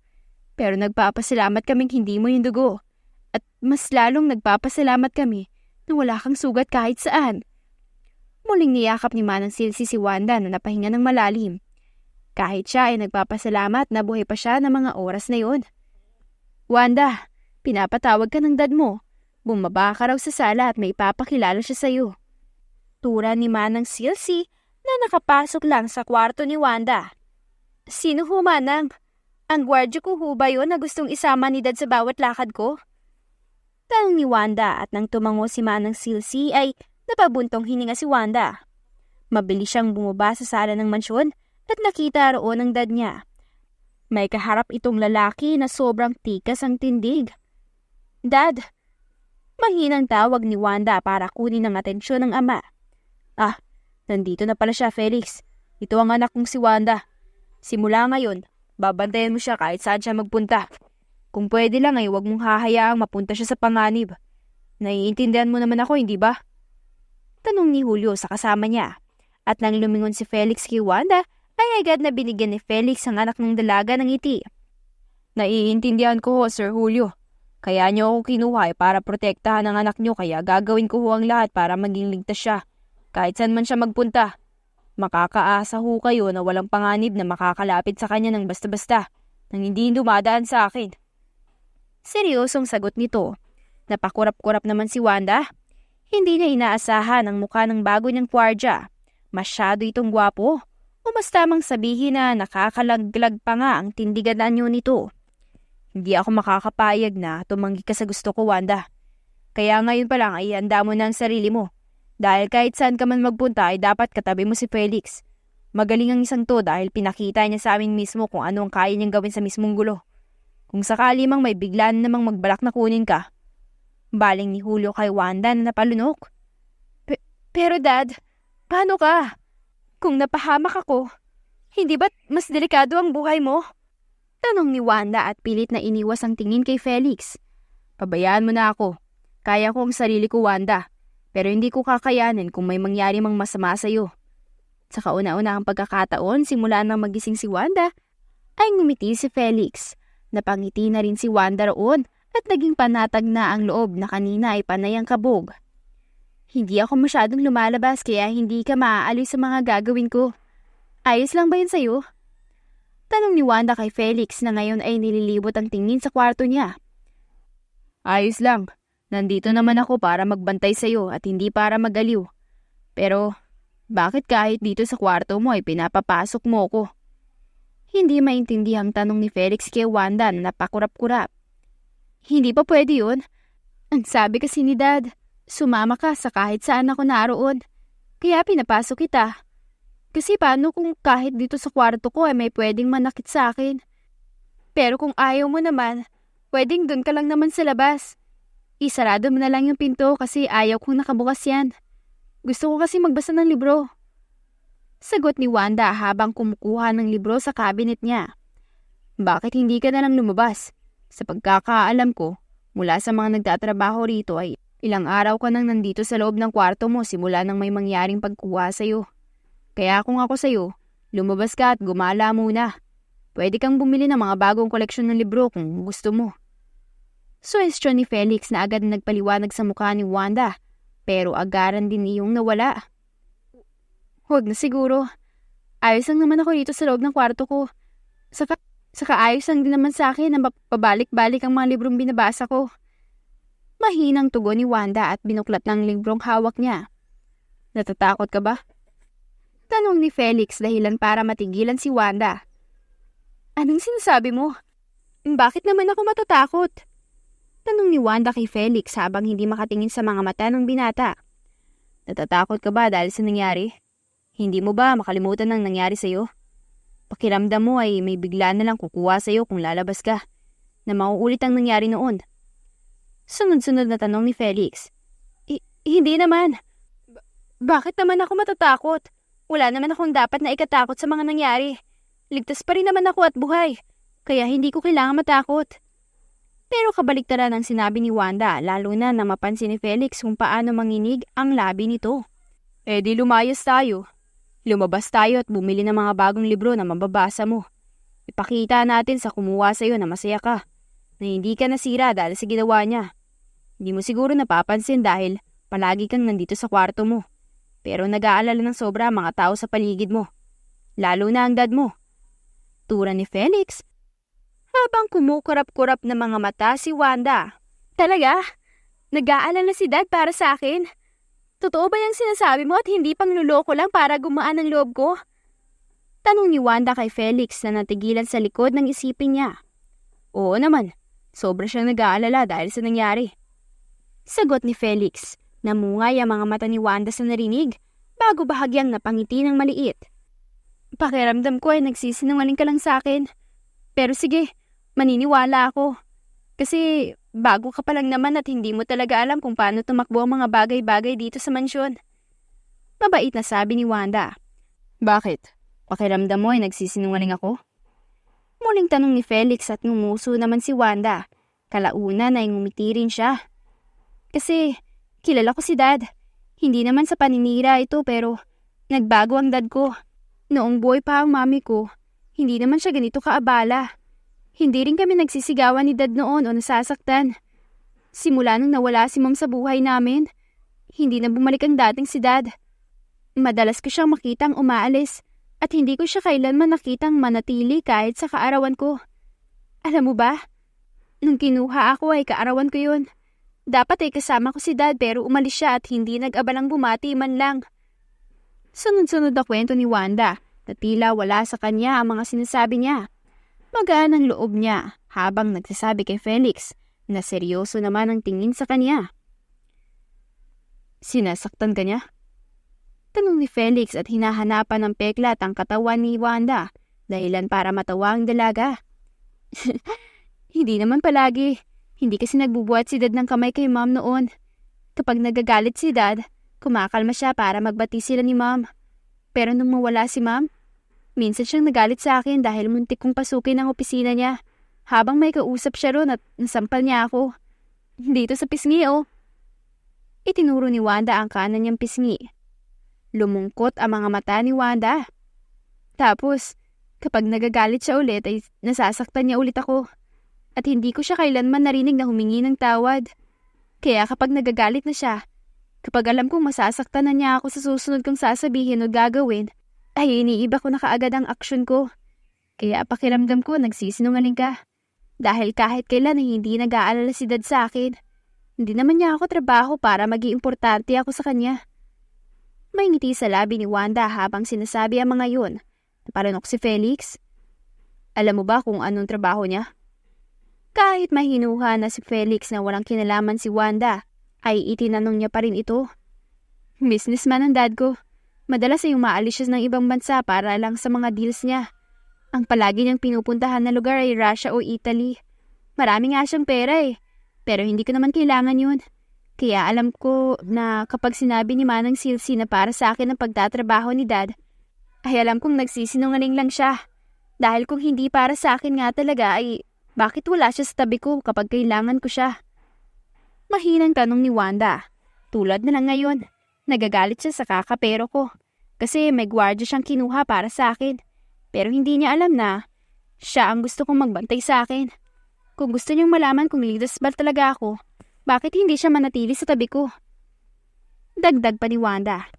Pero nagpapasalamat kaming hindi mo yung dugo. At mas lalong nagpapasalamat kami na wala kang sugat kahit saan. Muling niyakap ni Manang Silsi si Wanda na napahinga ng malalim. Kahit siya ay nagpapasalamat na buhay pa siya ng mga oras na yun. Wanda, pinapatawag ka ng dad mo. Bumaba ka raw sa sala at may papakilala siya sa'yo. Tura ni Manang Silsi na nakapasok lang sa kwarto ni Wanda. Sino ho, Manang? Ang gwardya ko ho ba yun na gustong isama ni dad sa bawat lakad ko? Tanong ni Wanda at nang tumango si Manang Silsi ay napabuntong hininga si Wanda. Mabilis siyang bumaba sa sala ng mansyon at nakita roon ang dad niya. May kaharap itong lalaki na sobrang tikas ang tindig. "Dad!" Mahinang tawag ni Wanda para kunin ang atensyon ng ama. "Ah, nandito na pala siya, Felix. Ito ang anak kong si Wanda. Simula ngayon, babantayan mo siya kahit saan siya magpunta. Kung pwede lang ay huwag mong hahayaang mapunta siya sa panganib. Naiintindihan mo naman ako, hindi ba?" Tanong ni Julio sa kasama niya. At nang lumingon si Felix kay Wanda, ay agad na binigyan ni Felix ang anak ng dalaga ng ngiti. "Naiintindihan ko ho, Sir Julio. Kaya niyo ako kinuha para protektahan ang anak niyo, kaya gagawin ko ho ang lahat para maging ligtas siya. Kahit saan man siya magpunta. Makakaasa ho kayo na walang panganib na makakalapit sa kanya ng basta-basta nang hindi dumadaan sa akin." Seryosong sagot nito. Napakurap-kurap naman si Wanda. Hindi niya inaasahan ang mukha ng bago niyang gwardya. Masyado itong gwapo. O mas tamang sabihin na nakakalaglag pa nga ang tindigan anyo nito. "Hindi ako makakapayag na tumanggi ka sa gusto ko, Wanda. Kaya ngayon pa lang ay ihanda mo na ang sarili mo. Dahil kahit saan ka man magpunta ay dapat katabi mo si Felix. Magaling ang isang to dahil pinakita niya sa amin mismo kung ano ang kaya niyang gawin sa mismong gulo. Kung sakali mang may biglaan namang magbalak na kunin ka." Baling ni Julio kay Wanda na napalunok. Pero Dad, paano ka? Kung napahamak ako, hindi ba't mas delikado ang buhay mo?" Tanong ni Wanda at pilit na iniwas ang tingin kay Felix. "Pabayaan mo na ako. Kaya ko ang sarili ko, Wanda. Pero hindi ko kakayanin kung may mangyari mang masama sa'yo." Sa kauna-unahang pagkakataon, simula nang magising si Wanda, ay ngumiti si Felix. Napangiti na rin si Wanda roon at naging panatag na ang loob na kanina ay panay ang kabog. "Hindi ako masyadong lumalabas kaya hindi ka maaalis sa mga gagawin ko. Ayos lang ba yun sa'yo?" Tanong ni Wanda kay Felix na ngayon ay nililibot ang tingin sa kwarto niya. "Ayos lang. Nandito naman ako para magbantay sa'yo at hindi para magaliw. Pero bakit kahit dito sa kwarto mo ay pinapapasok mo ko?" Hindi maintindihang tanong ni Felix kay Wanda na napakurap-kurap. "Hindi pa pwede yun. Ang sabi kasi ni Dad, sumama ka sa kahit saan ako naroon. Kaya pinapasok kita. Kasi paano kung kahit dito sa kwarto ko ay may pwedeng manakit sa akin? Pero kung ayaw mo naman, pwedeng dun ka lang naman sa labas. Isarado mo na lang yung pinto kasi ayaw kong nakabukas yan. Gusto ko kasi magbasa ng libro." Sagot ni Wanda habang kumukuha ng libro sa cabinet niya. "Bakit hindi ka na lang lumabas? Sa pagkakaalam ko, mula sa mga nagtatrabaho rito ay ilang araw ka nang nandito sa loob ng kwarto mo simula nang may mangyaring pagkuha sa'yo. Kaya kung ako sa'yo, lumabas ka at gumala muna. Pwede kang bumili ng mga bagong koleksyon ng libro kung gusto mo." Suwestyon ni Felix na agad nagpaliwanag sa mukha ni Wanda, pero agaran din iyong nawala. "Huwag na siguro. Ayos lang naman ako dito sa loob ng kwarto ko. Saka ayos lang din naman sa akin na pabalik-balik ang mga librong binabasa ko." Mahinang tugon ni Wanda at binuklat ng librong hawak niya. "Natatakot ka ba?" Tanong ni Felix dahilan para matigilan si Wanda. "Anong sinasabi mo? Bakit naman ako matatakot?" Tanong ni Wanda kay Felix habang hindi makatingin sa mga mata ng binata. "Natatakot ka ba dahil sa nangyari? Hindi mo ba makalimutan ang nangyari sa'yo? Pakiramdam mo ay may bigla na lang kukuha sa'yo kung lalabas ka, na mauulit ang nangyari noon." Sunod-sunod na tanong ni Felix. Hindi naman. Bakit naman ako matatakot? Wala naman akong dapat na ikatakot sa mga nangyari. Ligtas pa rin naman ako at buhay, kaya hindi ko kailangan matakot." Pero kabaliktaran ang sinabi ni Wanda, lalo na mapansin ni Felix kung paano manginig ang labi nito. Di lumayas tayo. Lumabas tayo at bumili ng mga bagong libro na mababasa mo. Ipakita natin sa kumuha sa'yo na masaya ka, na hindi ka nasira dahil sa ginawa niya. Hindi mo siguro napapansin dahil palagi kang nandito sa kwarto mo. Pero nag-aalala ng sobra ang mga tao sa paligid mo. Lalo na ang dad mo. Tura ni Felix. Habang kumukurap-kurap na mga mata si Wanda. Talaga? Nag-aalala si Dad para sa akin? Totoo ba yung sinasabi mo at hindi pangluloko lang para gumaan ang loob ko? Tanong ni Wanda kay Felix na natigilan sa likod ng isipin niya. Oo naman, sobra siyang nag-aalala dahil sa nangyari. Sagot ni Felix. Namungay ang mga mata ni Wanda sa narinig. bago bahagyang napangiti ng maliit. Pakiramdam ko ay nagsisinungaling ka lang sa akin. Pero sige, maniniwala ako. Kasi bago ka pa lang naman at hindi mo talaga alam kung paano tumakbo ang mga bagay-bagay dito sa mansyon. Mabait na sabi ni Wanda. Bakit? Pakiramdam mo ay nagsisinungaling ako? Muling tanong ni Felix at ngumuso naman si Wanda. Kalaunan ay ngumiti rin siya. Kasi kilala ko si Dad. Hindi naman sa paninira ito pero nagbago ang dad ko. Noong buhay pa ang mami ko, hindi naman siya ganito kaabala. Hindi rin kami nagsisigawan ni Dad noon o nasasaktan. Simula nung nawala si Mom sa buhay namin, hindi na bumalik ang dating si Dad. Madalas ko siyang makitang umaalis at hindi ko siya kailanman nakitang manatili kahit sa kaarawan ko. Alam mo ba, nung kinuha ako ay kaarawan ko yun. Dapat ay kasama ko si Dad pero umalis siya at hindi nag-abalang bumati man lang. Sunod-sunod na kwento ni Wanda na tila wala sa kanya ang mga sinasabi niya. Magaan ang loob niya habang nagsasabi kay Felix na seryoso naman ang tingin sa kanya. Sinasaktan ka niya? Tanong ni Felix at hinahanapan ng peklat ang katawan ni Wanda dahilan para matawa ang dalaga. Hindi naman palagi. Hindi kasi nagbubuhat si Dad ng kamay kay Mom noon. Kapag nagagalit si Dad, kumakalma siya para magbati sila ni Mom. Pero nung mawala si Mom, minsan siyang nagalit sa akin dahil muntik kong pasukin ang opisina niya habang may kausap siya ron at nasampal niya ako. Dito sa pisngi Itinuro ni Wanda ang kanan niyang pisngi. Lumungkot ang mga mata ni Wanda. Tapos, kapag nagagalit siya ulit ay nasasaktan niya ulit ako. At hindi ko siya kailanman narinig na humingi ng tawad. Kaya kapag nagagalit na siya, kapag alam kong masasaktan na niya ako sa susunod kong sasabihin o gagawin, ay iniiba ko na kaagad ang aksyon ko. Kaya pakiramdam ko nagsisinungaling ka. Dahil kahit kailan ay hindi nag-aalala si Dad sa akin. Hindi naman niya ako trabaho para maging importante ako sa kanya. May ngiti sa labi ni Wanda habang sinasabi ang mga yun. Naparanok si Felix. Alam mo ba kung anong trabaho niya? Kahit mahinuha na si Felix na walang kinalaman si Wanda, ay itinanong niya pa rin ito. Businessman ang dad ko. Madalas ay umaalis siya ng ibang bansa para lang sa mga deals niya. Ang palagi niyang pinupuntahan na lugar ay Russia o Italy. Marami nga siyang pera pero hindi ko naman kailangan yun. Kaya alam ko na kapag sinabi ni Manang Silsi na para sa akin ang pagtatrabaho ni Dad, ay alam kong nagsisinungaling lang siya. Dahil kung hindi para sa akin nga talaga ay bakit wala siya sa tabi ko kapag kailangan ko siya? Mahinang tanong ni Wanda. Tulad na lang ngayon, nagagalit siya sa kakapero ko. Kasi may gwardiya siyang kinuha para sa akin. Pero hindi niya alam na siya ang gusto kong magbantay sa akin. Kung gusto niyang malaman kung lidas ba talaga ako, bakit hindi siya manatili sa tabi ko? Dagdag pa ni Wanda.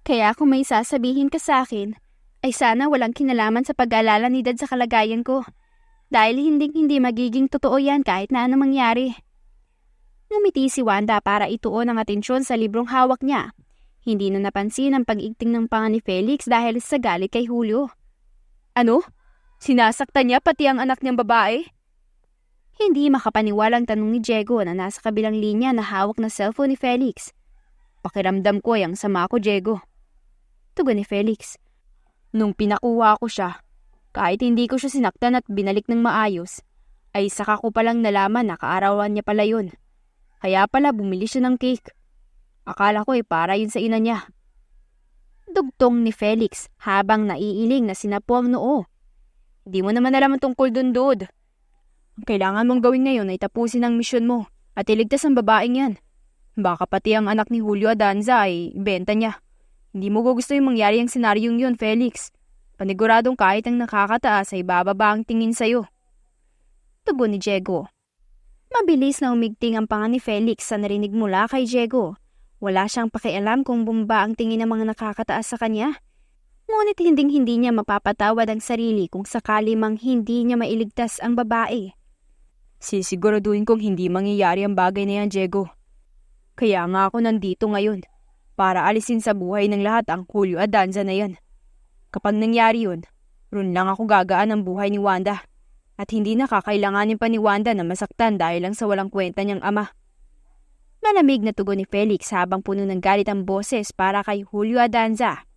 Kaya kung may sasabihin ka sa akin, ay sana walang kinalaman sa pag-aalala ni Dad sa kalagayan ko. Dahil hindi magiging totoo yan kahit na anong mangyari. Ngumiti si Wanda para ituon ang atensyon sa librong hawak niya. Hindi na napansin ang pag-igting ng panga ni Felix dahil sa galit kay Julio. Ano? Sinasaktan niya pati ang anak niyang babae? Hindi makapaniwalang tanong ni Diego na nasa kabilang linya na hawak na cellphone ni Felix. Pakiramdam ko ay ang sama ko, Diego. Tugon ni Felix. Nung pinakuha ko siya, kahit hindi ko siya sinaktan at binalik ng maayos, ay saka ko palang nalaman na kaarawan niya pala yun. Kaya pala bumili siya ng cake. Akala ko para yun sa ina niya. Dugtong ni Felix habang naiiling na sinapo ang noo. Hindi mo naman alam ang tungkol dun, Dod. Ang kailangan mong gawin ngayon ay tapusin ang misyon mo at iligtas ang babaeng yan. Baka pati ang anak ni Julio Adanza ay ibenta niya. Hindi mo gusto yung mangyari ang senaryong yun, Felix. Paniguradong kahit ang nakakataas ay bababa ang tingin sa'yo. Tugon ni Diego. Mabilis na umigting ang panga ni Felix sa narinig mula kay Diego. Wala siyang pakialam kung bumaba ang tingin ng mga nakakataas sa kanya. Ngunit hindi niya mapapatawad ang sarili kung sakali mang hindi niya mailigtas ang babae. Sisiguraduhin kong hindi mangyayari ang bagay na yan, Diego. Kaya nga ako nandito ngayon para alisin sa buhay ng lahat ang Julio Adanza na yan. Kapag nangyari yun, ron lang ako gagaan ang buhay ni Wanda. At hindi na kakailanganin pa ni Wanda na masaktan dahil lang sa walang kwenta niyang ama. Malamig na tugon ni Felix habang puno ng galit ang boses para kay Julio Adanza.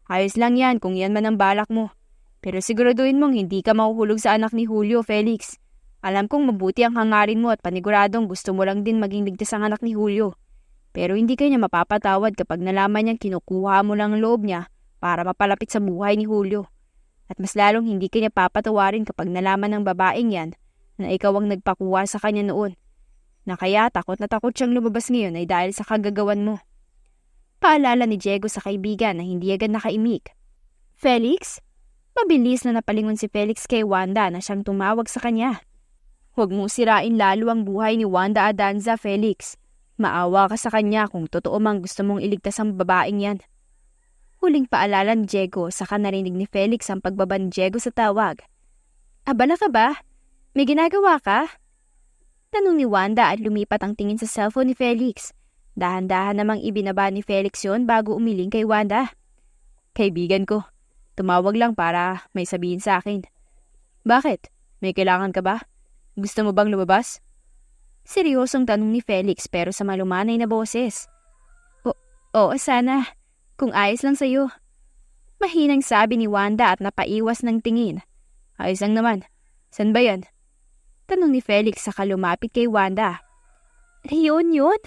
Ayos lang yan kung yan man ang balak mo. Pero siguraduhin mong hindi ka mahuhulog sa anak ni Julio, Felix. Alam kong mabuti ang hangarin mo at paniguradong gusto mo lang din maging ligtas ang anak ni Julio. Pero hindi ka niya mapapatawad kapag nalaman niyang kinukuha mo lang ang loob niya para mapalapit sa buhay ni Julio. At mas lalong hindi ka niya papatawarin kapag nalaman ng babaeng yan na ikaw ang nagpakuha sa kanya noon. Na kaya takot na takot siyang lumabas ngayon ay dahil sa kagagawan mo. Paalala ni Diego sa kaibigan na hindi agad nakaimik. Felix? Mabilis na napalingon si Felix kay Wanda na siyang tumawag sa kanya. Huwag mo sirain lalo ang buhay ni Wanda Adanza, Felix. Maawa ka sa kanya kung totoo mang gusto mong iligtas ang babaeng yan. Huling paalala ni Diego saka narinig ni Felix ang pagbaba ni Diego sa tawag. Abala ka ba? May ginagawa ka? Tanong ni Wanda at lumipat ang tingin sa cellphone ni Felix. Dahan-dahan namang ibinaba ni Felix yon bago umiling kay Wanda. Kaibigan ko, tumawag lang para may sabihin sa akin. Bakit? May kailangan ka ba? Gusto mo bang lumabas? Seryosong tanong ni Felix pero sa malumanay na boses. Oo, sana. Kung ayos lang sa'yo. Mahinang sabi ni Wanda at napaiwas ng tingin. Ayos lang naman. San ba yan? Tanong ni Felix saka lumapit kay Wanda. Reunion?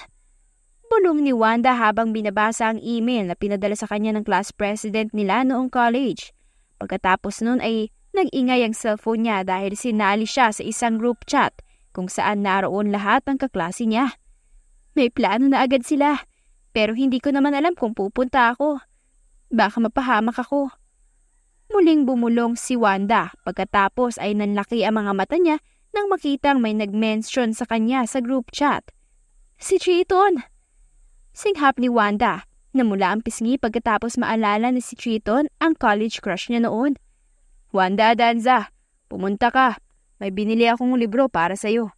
Bulong ni Wanda habang binabasa ang email na pinadala sa kanya ng class president nila noong college. Pagkatapos nun ay nag-ingay ang cellphone niya dahil sinali siya sa isang group chat kung saan naroon lahat ng kaklase niya. May plano na agad sila. Pero hindi ko naman alam kung pupunta ako. Baka mapahamak ako. Muling bumulong si Wanda pagkatapos ay nanlaki ang mga mata niya nang makitang may nag-mention sa kanya sa group chat. Si Triton! Singhap ni Wanda na mula ang pisngi pagkatapos maalala na si Triton ang college crush niya noon. Wanda Adanza, pumunta ka. May binili akong libro para sa'yo.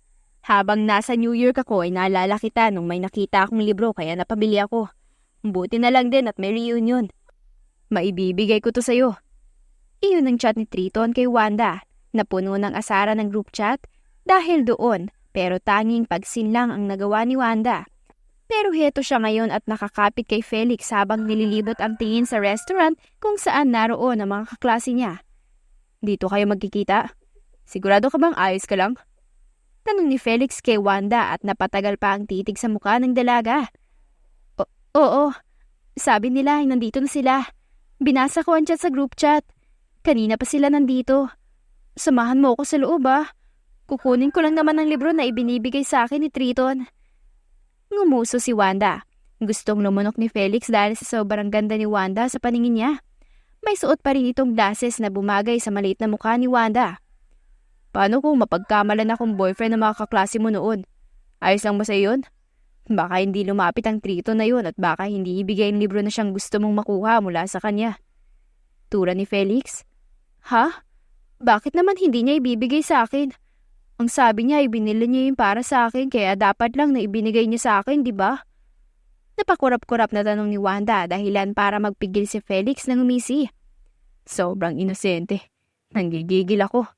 Habang nasa New York ako ay naalala kita nung may nakita akong libro kaya napabili ako. Buti na lang din at may reunion. Maibibigay ko to sa'yo. Iyon ang chat ni Triton kay Wanda na puno ng asara ng group chat dahil doon pero tanging pagsin lang ang nagawa ni Wanda. Pero heto siya ngayon at nakakapit kay Felix habang nililibot ang tingin sa restaurant kung saan naroon ang mga kaklase niya. Dito kayo magkikita? Sigurado ka bang ayos ka lang? Tanong ni Felix kay Wanda at napatagal pa ang titig sa mukha ng dalaga. Oo, sabi nila ay nandito na sila. Binasa ko ang chat sa group chat. Kanina pa sila nandito. Samahan mo ako sa loob Kukunin ko lang naman ang libro na ibinibigay sa akin ni Triton. Ngumuso si Wanda. Gustong lumunok ni Felix dahil sa sobrang ganda ni Wanda sa paningin niya. May suot pa rin itong glasses na bumagay sa maliit na mukha ni Wanda. Paano kung mapagkamalan akong boyfriend ng mga kaklase mo noon? Ayos lang ba sa yun? Baka hindi lumapit ang Triton na yun at baka hindi ibigay ang libro na siyang gusto mong makuha mula sa kanya. Tura ni Felix. Ha? Bakit naman hindi niya ibibigay sa akin? Ang sabi niya ay binili niya yun para sa akin kaya dapat lang na ibinigay niya sa akin, di ba? Napakurap-kurap na tanong ni Wanda dahilan para magpigil si Felix ng umisi. Sobrang inosente. Nanggigigil ako.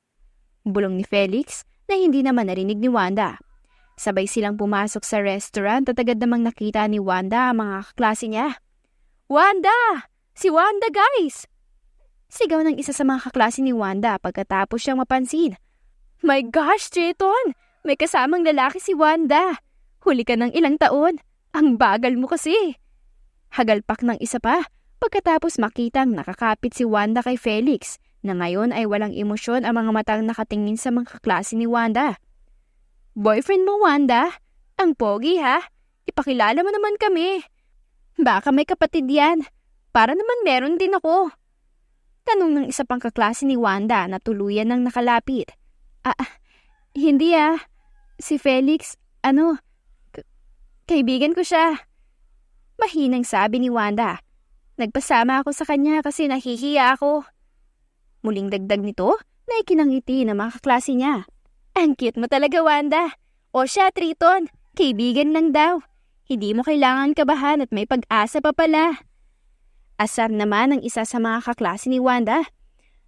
Bulong ni Felix na hindi naman narinig ni Wanda. Sabay silang pumasok sa restaurant at agad namang nakita ni Wanda ang mga kaklase niya. Wanda! Si Wanda, guys! Sigaw ng isa sa mga kaklase ni Wanda pagkatapos siyang mapansin. My gosh, Triton! May kasamang lalaki si Wanda! Huli ka ng ilang taon. Ang bagal mo kasi. Hagalpak ng isa pa pagkatapos makitang nakakapit si Wanda kay Felix na ngayon ay walang emosyon ang mga matang nakatingin sa mga kaklase ni Wanda. Boyfriend mo, Wanda? Ang pogi, ha? Ipakilala mo naman kami. Baka may kapatid yan. Para naman meron din ako. Tanong ng isa pang kaklase ni Wanda na tuluyan ng nakalapit. Hindi Si Felix, kaibigan ko siya. Mahinang sabi ni Wanda. Nagpasama ako sa kanya kasi nahihiya ako. Muling dagdag nito na ikinangiti ng mga kaklase niya. Ang cute mo talaga, Wanda. O siya, Triton, kaibigan lang daw. Hindi mo kailangan kabahan at may pag-asa pa pala. Asar naman ang isa sa mga kaklase ni Wanda.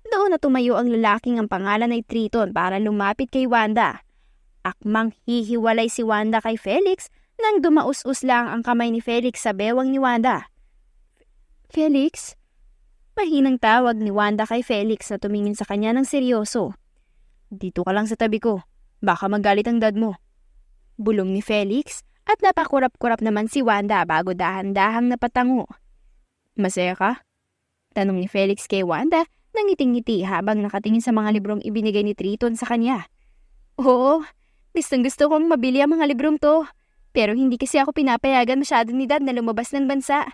Doon na tumayo ang lalaking ang pangalan ay Triton para lumapit kay Wanda. Akmang hihiwalay si Wanda kay Felix nang dumaus-us lang ang kamay ni Felix sa bewang ni Wanda. Felix? Mahinang tawag ni Wanda kay Felix na tumingin sa kanya ng seryoso. Dito ka lang sa tabi ko. Baka magalit ang dad mo. Bulong ni Felix at napakurap-kurap naman si Wanda bago dahan-dahang napatango. Masaya ka? Tanong ni Felix kay Wanda nang ngiting-ngiti habang nakatingin sa mga librong ibinigay ni Triton sa kanya. Oo, gustong-gusto kong mabili ang mga librong to. Pero hindi kasi ako pinapayagan masyado ni Dad na lumabas ng bansa.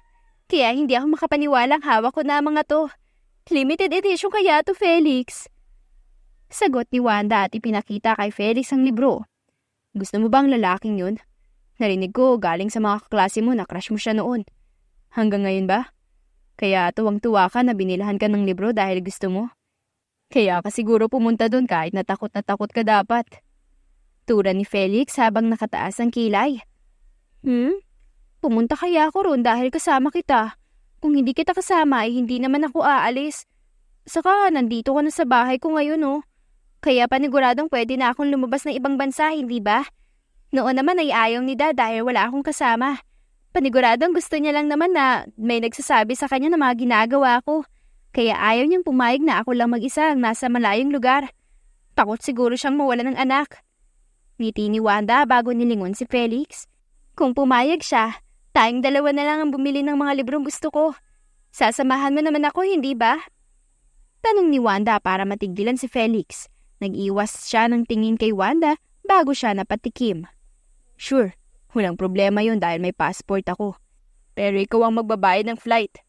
Kaya hindi ako makapaniwalang hawak ko na ang mga to. Limited edition kaya to, Felix. Sagot ni Wanda at ipinakita kay Felix ang libro. Gusto mo bang lalaking yun? Narinig ko galing sa mga kaklase mo na crush mo siya noon. Hanggang ngayon ba? Kaya tuwang-tuwa ka na binilahan ka ng libro dahil gusto mo? Kaya ka siguro pumunta doon kahit na takot ka dapat. Tura ni Felix habang nakataas ang kilay. Pumunta kaya ako roon dahil kasama kita. Kung hindi kita kasama ay hindi naman ako aalis. Saka nandito ka na sa bahay ko ngayon Kaya paniguradong pwede na akong lumabas ng ibang bansa, hindi ba? Noon naman ay ayaw ni Dad dahil wala akong kasama. Paniguradong gusto niya lang naman na may nagsasabi sa kanya na mga ginagawa ko. Kaya ayaw niyang pumayag na ako lang mag-isa ang nasa malayong lugar. Takot siguro siyang mawala ng anak. Ngiti ni Wanda bago nilingon si Felix. Kung pumayag siya, tayong dalawa na lang ang bumili ng mga librong gusto ko. Sasamahan mo naman ako, hindi ba? Tanong ni Wanda para matigdilan si Felix. Nag-iwas siya ng tingin kay Wanda bago siya napatikim. Sure, walang problema yun dahil may passport ako. Pero ikaw ang magbabayad ng flight.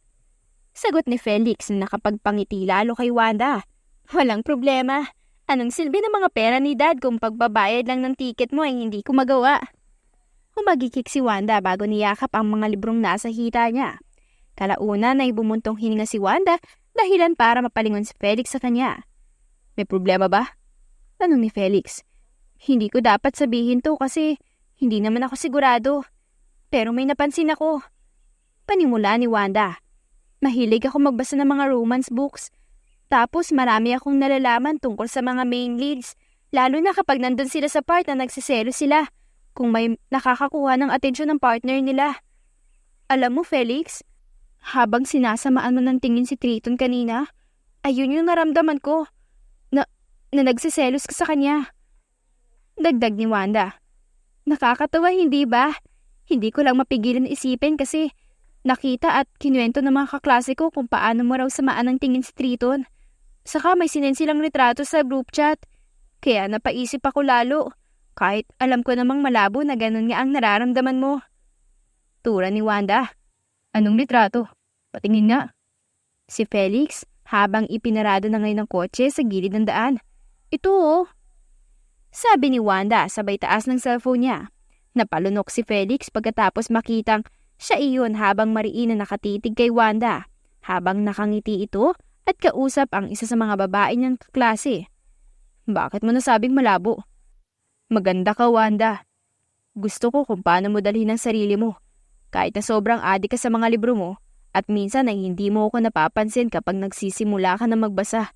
Sagot ni Felix na nakapagpangiti lalo kay Wanda. Walang problema. Anong silbi ng mga pera ni Dad kung pagbabayad lang ng tiket mo ay hindi ko magawa? Humagikik si Wanda bago niyakap ang mga librong nasa hita niya. Kalauna na bumuntong hininga si Wanda dahilan para mapalingon si Felix sa kanya. May problema ba? Tanong ni Felix. Hindi ko dapat sabihin to kasi hindi naman ako sigurado. Pero may napansin ako. Panimula ni Wanda. Mahilig ako magbasa ng mga romance books. Tapos marami akong nalalaman tungkol sa mga main leads, lalo na kapag nandun sila sa part na nagsiselo sila, kung may nakakakuha ng atensyon ng partner nila. Alam mo, Felix, habang sinasamaan mo ng tingin si Triton kanina, ayun yung naramdaman ko, na nagsiselos ka sa kanya. Dagdag ni Wanda. Nakakatawa, hindi ba? Hindi ko lang mapigilan isipin kasi nakita at kinuwento ng mga kaklase ko kung paano mo raw samaan ng tingin si Triton. Saka may sinend silang retrato sa group chat. Kaya napaisip ako lalo. Kahit alam ko namang malabo na ganun nga ang nararamdaman mo. Tura ni Wanda. Anong litrato? Patingin nga. Si Felix habang ipinarado na ngayon ng kotse sa gilid ng daan. Ito Sabi ni Wanda sabay taas ng cellphone niya. Napalunok si Felix pagkatapos makitang siya iyon habang mariin na nakatitig kay Wanda. Habang nakangiti ito at kausap ang isa sa mga babae niyang kaklase. Bakit mo nasabing malabo? Maganda ka, Wanda. Gusto ko kung paano mo dalhin ang sarili mo. Kahit na sobrang adik ka sa mga libro mo at minsan ay hindi mo ako napapansin kapag nagsisimula ka na magbasa.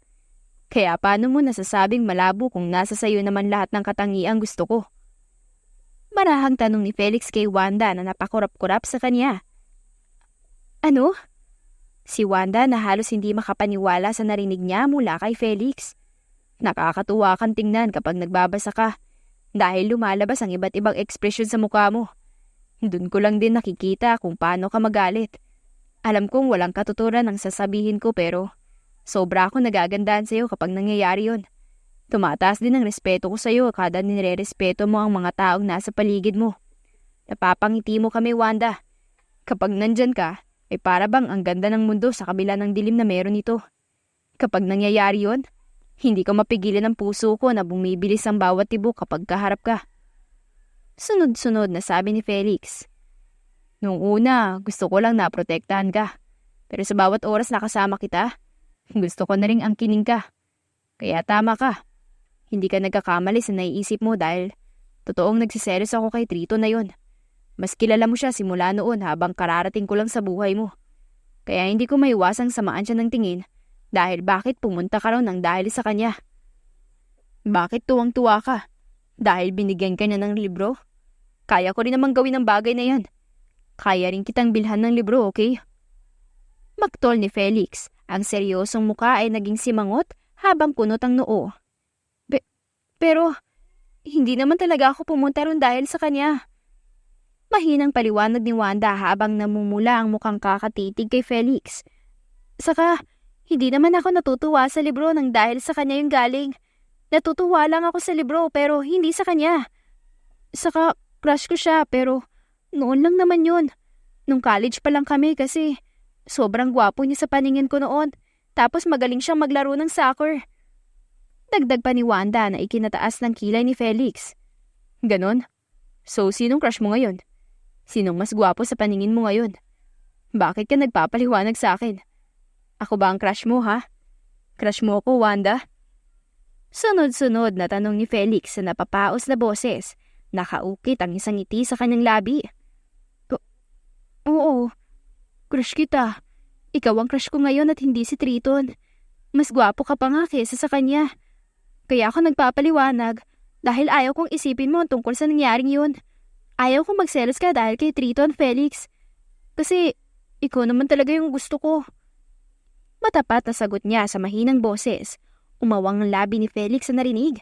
Kaya paano mo nasasabing malabo kung nasa sayo naman lahat ng katangiang gusto ko? Marahang tanong ni Felix kay Wanda na napakurap-kurap sa kanya. Ano? Si Wanda na halos hindi makapaniwala sa narinig niya mula kay Felix. Nakakatuwa kang tingnan kapag nagbabasa ka dahil lumalabas ang iba't ibang ekspresyon sa mukha mo. Doon ko lang din nakikita kung paano ka magalit. Alam kong walang katuturan ang sasabihin ko pero sobra ako nagagandahan sa'yo kapag nangyayari yun. Tumataas din ang respeto ko sa'yo kada nire-respeto mo ang mga taong nasa paligid mo. Napapangiti mo kami, Wanda. Kapag nandyan ka, ay para bang ang ganda ng mundo sa kabila ng dilim na meron ito. Kapag nangyayari yon, hindi ko mapigilan ang puso ko na bumibilis ang bawat tibok kapag kaharap ka. Sunod-sunod na sabi ni Felix. Noong una, gusto ko lang na protektahan ka. Pero sa bawat oras na kasama kita, gusto ko na ring angkinin ka. Kaya tama ka. Hindi ka nagkakamali sa naiisip mo dahil totoong nagsiselos ako kay Trito na yon. Mas kilala mo siya simula noon habang kararating ko lang sa buhay mo. Kaya hindi ko maiwasang samaan siya ng tingin dahil bakit pumunta ka raw ng dahil sa kanya. Bakit tuwang-tuwa ka? Dahil binigyan ka niya ng libro? Kaya ko rin namang gawin ang bagay na yan. Kaya rin kitang bilhan ng libro, okay? Maktol ni Felix. Ang seryosong muka ay naging simangot habang kunot ang noo. Pero, hindi naman talaga ako pumunta ron dahil sa kanya. Mahinang paliwanag ni Wanda habang namumula ang mukhang kakatitig kay Felix. Saka, hindi naman ako natutuwa sa libro nang dahil sa kanya yung galing. Natutuwa lang ako sa libro pero hindi sa kanya. Saka, crush ko siya pero noon lang naman yun. Nung college pa lang kami kasi sobrang gwapo niya sa paningin ko noon. Tapos magaling siyang maglaro ng soccer. Dagdag pa ni Wanda na ikinataas ng kilay ni Felix. Ganon? So, sinong crush mo ngayon? Sinong mas gwapo sa paningin mo ngayon? Bakit ka nagpapaliwanag sa akin? Ako ba ang crush mo, ha? Crush mo ako, Wanda? Sunod-sunod na tanong ni Felix sa napapaos na boses. Nakaukit ang isang ngiti sa kanyang labi. Oo, crush kita. Ikaw ang crush ko ngayon at hindi si Triton. Mas gwapo ka pa nga kesa sa kanya. Kaya ako nagpapaliwanag dahil ayaw kong isipin mo tungkol sa nangyaring yun. Ayaw kong magselos ka dahil kay Triton, Felix. Kasi ikaw naman talaga yung gusto ko. Matapat na sagot niya sa mahinang boses. Umawang ang labi ni Felix sa narinig.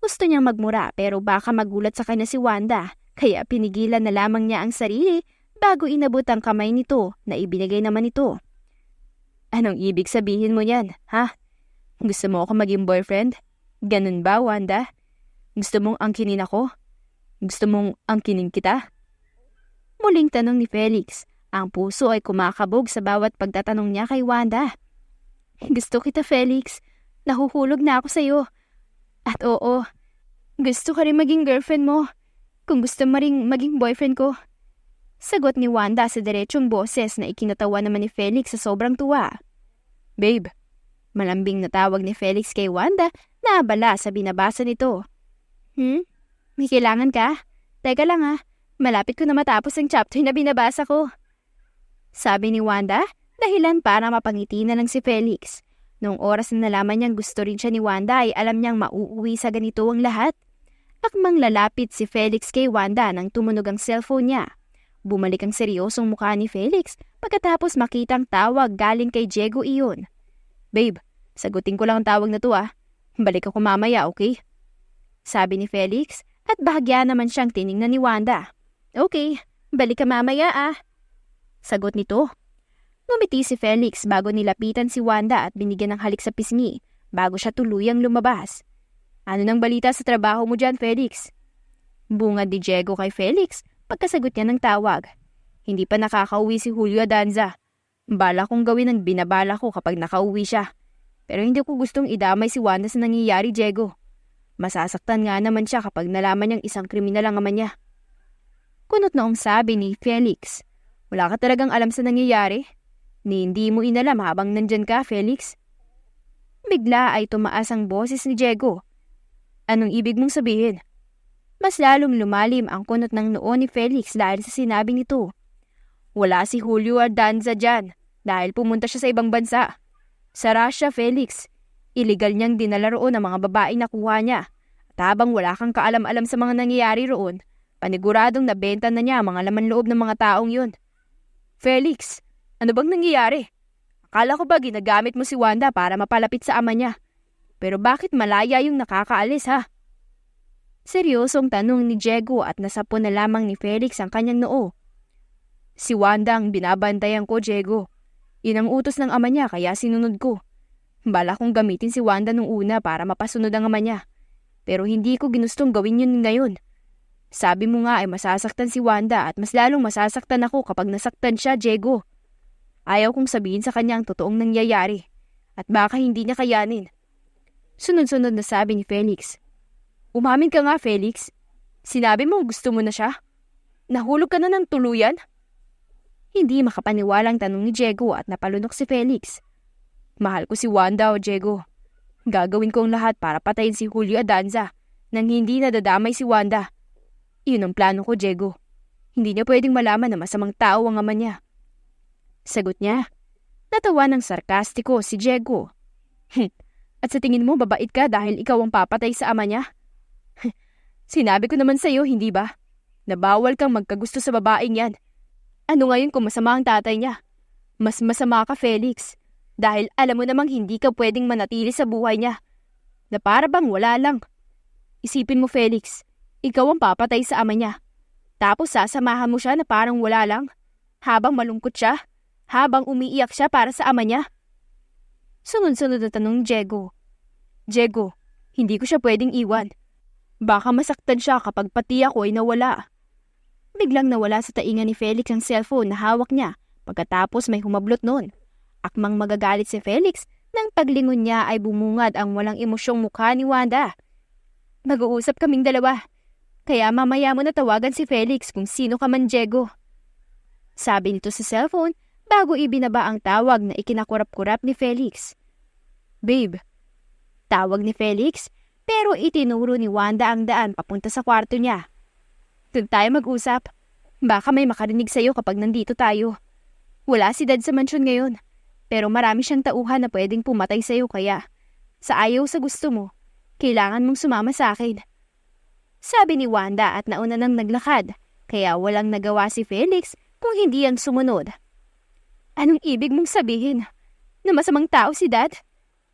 Gusto niyang magmura pero baka magulat sa kanya si Wanda. Kaya pinigilan na lamang niya ang sarili bago inabot ang kamay nito na ibinigay naman ito. Anong ibig sabihin mo yan, ha? Gusto mo ako maging boyfriend? Ganun ba, Wanda? Gusto mong angkinin ako? Gusto mong angkinin kita? Muling tanong ni Felix. Ang puso ay kumakabog sa bawat pagtatanong niya kay Wanda. Gusto kita, Felix. Nahuhulog na ako sa'yo. At oo, gusto ka rin maging girlfriend mo. Kung gusto mo rin maging boyfriend ko. Sagot ni Wanda sa diretsong boses na ikinatawa naman ni Felix sa sobrang tuwa. Babe, malambing na tawag ni Felix kay Wanda na abala sa binabasa nito. May kailangan ka? Teka lang ha, malapit ko na matapos ang chapter na binabasa ko. Sabi ni Wanda, dahilan para mapangiti na lang si Felix. Noong oras na nalaman niyang gusto rin siya ni Wanda ay alam niyang mauuwi sa ganito ang lahat. Akmang lalapit si Felix kay Wanda nang tumunog ang cellphone niya. Bumalik ang seryosong mukha ni Felix pagkatapos makitang tawag galing kay Diego iyon. Babe, sagutin ko lang ang tawag na to ah. Balik ako mamaya, okay? Sabi ni Felix at bahagya naman siyang tiningnan ni Wanda. Okay, balik ka mamaya ah. Sagot nito. Ngumiti si Felix bago nilapitan si Wanda at binigyan ng halik sa pisngi bago siya tuluyang lumabas. Ano nang balita sa trabaho mo dyan, Felix? Bungad ni Diego kay Felix pagkasagot niya ng tawag. Hindi pa nakakauwi si Julio Adanza. Bala kong gawin ang binabala ko kapag nakauwi siya. Pero hindi ko gustong idamay si Wanda sa nangyayari, Diego. Masasaktan nga naman siya kapag nalaman niyang isang kriminal ang ama niya. Kunot noong sabi ni Felix. Wala ka talagang alam sa nangyayari? Ni hindi mo inalam habang nandyan ka, Felix? Bigla ay tumaas ang boses ni Diego. Anong ibig mong sabihin? Mas lalong lumalim ang kunot ng noo ni Felix dahil sa sinabi nito. Wala si Julio Adanza dyan dahil pumunta siya sa ibang bansa. Sa Russia, Felix. Illegal niyang dinala roon ang mga babaeng nakuha niya. At habang wala kang kaalam-alam sa mga nangyayari roon, paniguradong nabenta na niya ang mga laman loob ng mga taong yun. Felix, ano bang nangyayari? Akala ko ba ginagamit mo si Wanda para mapalapit sa ama niya? Pero bakit malaya yung nakakaalis ha? Seryosong tanong ni Diego at nasapon na lamang ni Felix ang kanyang noo. Si Wanda ang binabantayan ko, Diego. Yun ang utos ng ama niya kaya sinunod ko. Bala kong gamitin si Wanda nung una para mapasunod ang ama niya. Pero hindi ko ginustong gawin yun ngayon. Sabi mo nga ay masasaktan si Wanda at mas lalong masasaktan ako kapag nasaktan siya, Diego. Ayaw kong sabihin sa kanya ang totoong nangyayari. At baka hindi niya kayanin. Sunod-sunod na sabi ni Felix. Umamin ka nga, Felix. Sinabi mo gusto mo na siya? Nahulog ka na ng tuluyan? Hindi makapaniwalang tanong ni Diego at napalunok si Felix. Mahal ko si Wanda, Diego. Gagawin ko ang lahat para patayin si Julio Adanza nang hindi nadadamay si Wanda. Iyon ang plano ko, Diego. Hindi niya pwedeng malaman na masamang tao ang ama niya. Sagot niya. Natawa ng sarkastiko si Diego. At sa tingin mo babait ka dahil ikaw ang papatay sa ama niya? Sinabi ko naman sa'yo, hindi ba? na bawal kang magkagusto sa babaeng yan. Ano ngayon kung masama ang tatay niya? Mas masama ka, Felix. Dahil alam mo namang hindi ka pwedeng manatili sa buhay niya. Na para bang wala lang. Isipin mo, Felix, ikaw ang papatay sa ama niya. Tapos sasamahan mo siya na parang wala lang. Habang malungkot siya. Habang umiiyak siya para sa ama niya. Sunod-sunod na tanong ni Diego. Diego, hindi ko siya pwedeng iwan. Baka masaktan siya kapag pati ako ay nawala. Biglang nawala sa tainga ni Felix ang cellphone na hawak niya pagkatapos may humablot noon. Akmang magagalit si Felix nang paglingon niya ay bumungad ang walang emosyong mukha ni Wanda. Mag-uusap kaming dalawa. Kaya mamaya mo na tawagan si Felix kung sino ka man, Diego. Sabi nito sa cellphone bago ibinaba ang tawag na ikinakurap-kurap ni Felix. Babe. Tawag ni Felix pero itinuro ni Wanda ang daan papunta sa kwarto niya. Doon tayo mag-usap. Baka may makarinig sa'yo kapag nandito tayo. Wala si Dad sa mansyon ngayon. Pero marami siyang tauhan na pwedeng pumatay sa'yo kaya sa ayaw sa gusto mo, kailangan mong sumama sa akin. Sabi ni Wanda at nauna nang naglakad kaya walang nagawa si Felix kung hindi ang sumunod. Anong ibig mong sabihin? Na masamang tao si Dad?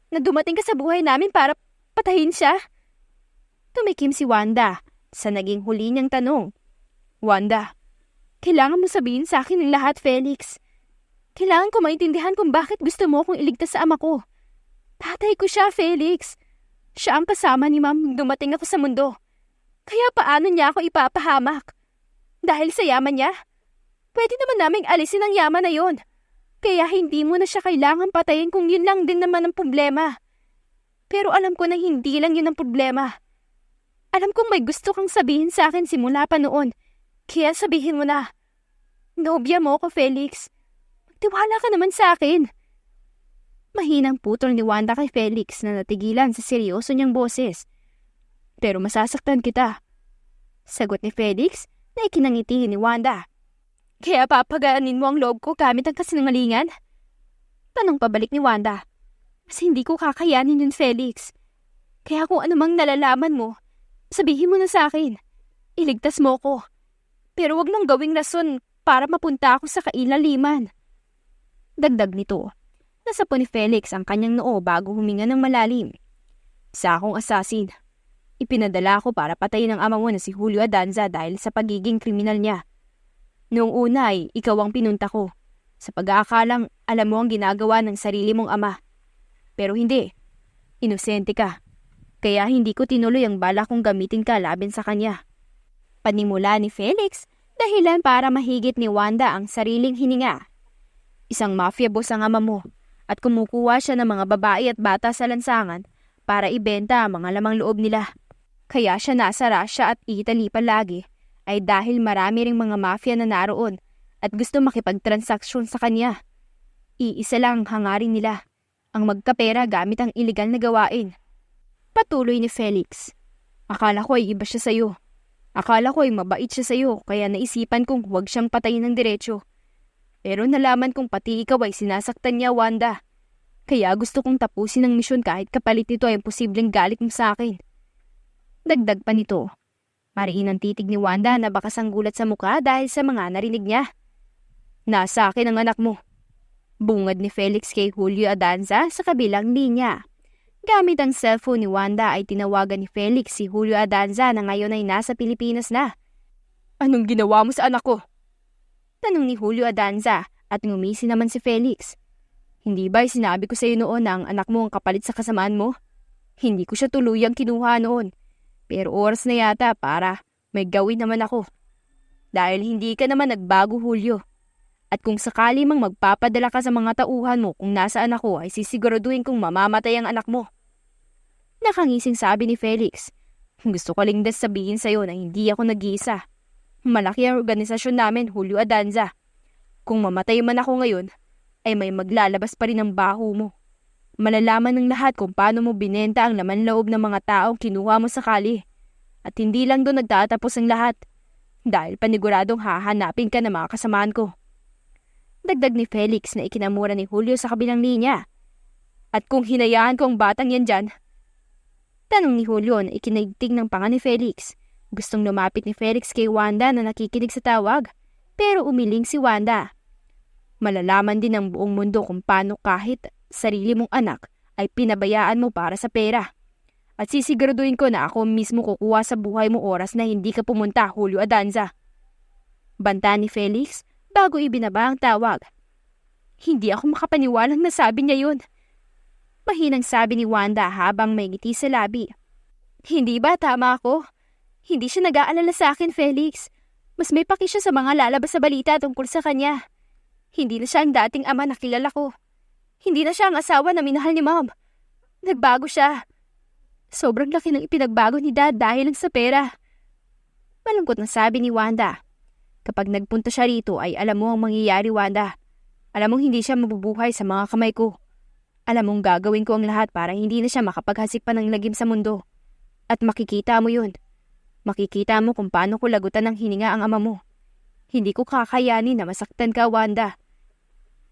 Na dumating ka sa buhay namin para patayin siya? Tumikim si Wanda sa naging huli niyang tanong. Wanda, kailangan mo sabihin sa akin ang lahat, Felix. Kailangan ko maintindihan kung bakit gusto mo akong iligtas sa ama ko. Tatay ko siya, Felix. Siya ang kasama ni Ma'am nung dumating ako sa mundo. Kaya paano niya ako ipapahamak? Dahil sa yaman niya? Pwede naman naming alisin ang yaman na yon. Kaya hindi mo na siya kailangan patayin kung yun lang din naman ang problema. Pero alam ko na hindi lang yun ang problema. Alam kong may gusto kang sabihin sa akin simula pa noon. Kaya sabihin mo na. Nobya mo ko, Felix. Magtiwala ka naman sa akin. Mahinang putol ni Wanda kay Felix na natigilan sa seryoso niyang boses. Pero masasaktan kita. Sagot ni Felix na ikinangiti ni Wanda. Kaya papagaanin mo ang loob ko gamit ang kasinungalingan? Tanong pabalik ni Wanda. Mas hindi ko kakayanin yun, Felix. Kaya kung anumang nalalaman mo, sabihin mo na sa akin. Iligtas mo ko. Pero wag nang gawing rason para mapunta ako sa kailaliman. Dagdag nito, nasapo ni Felix ang kanyang noo bago huminga ng malalim. Isa akong asasin. Ipinadala ko para patayin ang ama mo na si Julio Adanza dahil sa pagiging kriminal niya. Noong una ay ikaw ang pinunta ko. Sa pag-aakalang alam mo ang ginagawa ng sarili mong ama. Pero hindi. Inosente ka. Kaya hindi ko tinuloy ang bala kong gamitin ka laban sa kanya. Panimula ni Felix, dahilan para mahigit ni Wanda ang sariling hininga. Isang mafia boss ang ama mo at kumukuha siya ng mga babae at bata sa lansangan para ibenta ang mga lamang loob nila. Kaya siya nasa Russia at Italy palagi ay dahil marami ring mga mafia na naroon at gusto makipagtransaksyon sa kanya. Iisa lang ang hangarin nila, ang magkapera gamit ang iligal na gawain. Patuloy ni Felix. Akala ko ay iba siya sa'yo. Akala ko ay mabait siya sa'yo kaya naisipan kong huwag siyang patayin ng diretso. Pero nalaman kong pati ikaw ay sinasaktan niya, Wanda. Kaya gusto kong tapusin ang misyon kahit kapalit nito ay imposibleng galit mo sa akin. Dagdag pa nito. Mariin ang titig ni Wanda na bakas ang gulat sa mukha dahil sa mga narinig niya. Nasa akin ang anak mo. Bungad ni Felix kay Julio Adanza sa kabilang linya. Gamit ang cellphone ni Wanda ay tinawagan ni Felix si Julio Adanza na ngayon ay nasa Pilipinas na. Anong ginawa mo sa anak ko? Tanong ni Julio Adanza at ngumisi naman si Felix. Hindi ba sinabi ko sa iyo noon na ang anak mo ang kapalit sa kasamaan mo? Hindi ko siya tuluyang kinuha noon. Pero oras na yata para may gawin naman ako. Dahil hindi ka naman nagbago, Julio. At kung sakali mang magpapadala ka sa mga tauhan mo kung nasaan ako ay sisiguraduhin kong mamamatay ang anak mo. Nakangising sabi ni Felix. Gusto ko lang sabihin sa iyo na hindi ako nag-iisa. Malaki ang organisasyon namin, Julio Adanza. Kung mamatay man ako ngayon, ay may maglalabas pa rin ang baho mo. Malalaman ng lahat kung paano mo binenta ang laman loob ng mga taong kinuha mo sa kali. At hindi lang doon nagtatapos ang lahat. Dahil paniguradong hahanapin ka ng mga kasamaan ko. Dagdag ni Felix na ikinamura ni Julio sa kabilang linya. At kung hinayaan ko ang batang yan dyan? Tanong ni Julio na ikinaigtig ng panga ni Felix. Gustong lumapit ni Felix kay Wanda na nakikinig sa tawag, pero umiling si Wanda. Malalaman din ng buong mundo kung paano kahit sarili mong anak ay pinabayaan mo para sa pera. At sisiguraduhin ko na ako mismo kukuha sa buhay mo oras na hindi ka pumunta, Julio Adanza. Banta ni Felix bago ibinaba ang tawag. Hindi ako makapaniwalang nasabi niya yun. Mahinang sabi ni Wanda habang may ngiti sa labi. Hindi ba tama ako? Hindi siya nag-aalala sa akin, Felix. Mas may paki siya sa mga lalabas sa balita tungkol sa kanya. Hindi na siya ang dating ama na kilala ko. Hindi na siya ang asawa na minahal ni Mom. Nagbago siya. Sobrang laki ng ipinagbago ni Dad dahil lang sa pera. Malungkot na sabi ni Wanda. Kapag nagpunta siya rito ay alam mo ang mangyayari, Wanda. Alam mong hindi siya mabubuhay sa mga kamay ko. Alam mong gagawin ko ang lahat para hindi na siya makapaghasik pa ng lagim sa mundo. At makikita mo yun. Makikita mo kung paano ko lagutan ng hininga ang ama mo. Hindi ko kakayanin na masaktan ka, Wanda.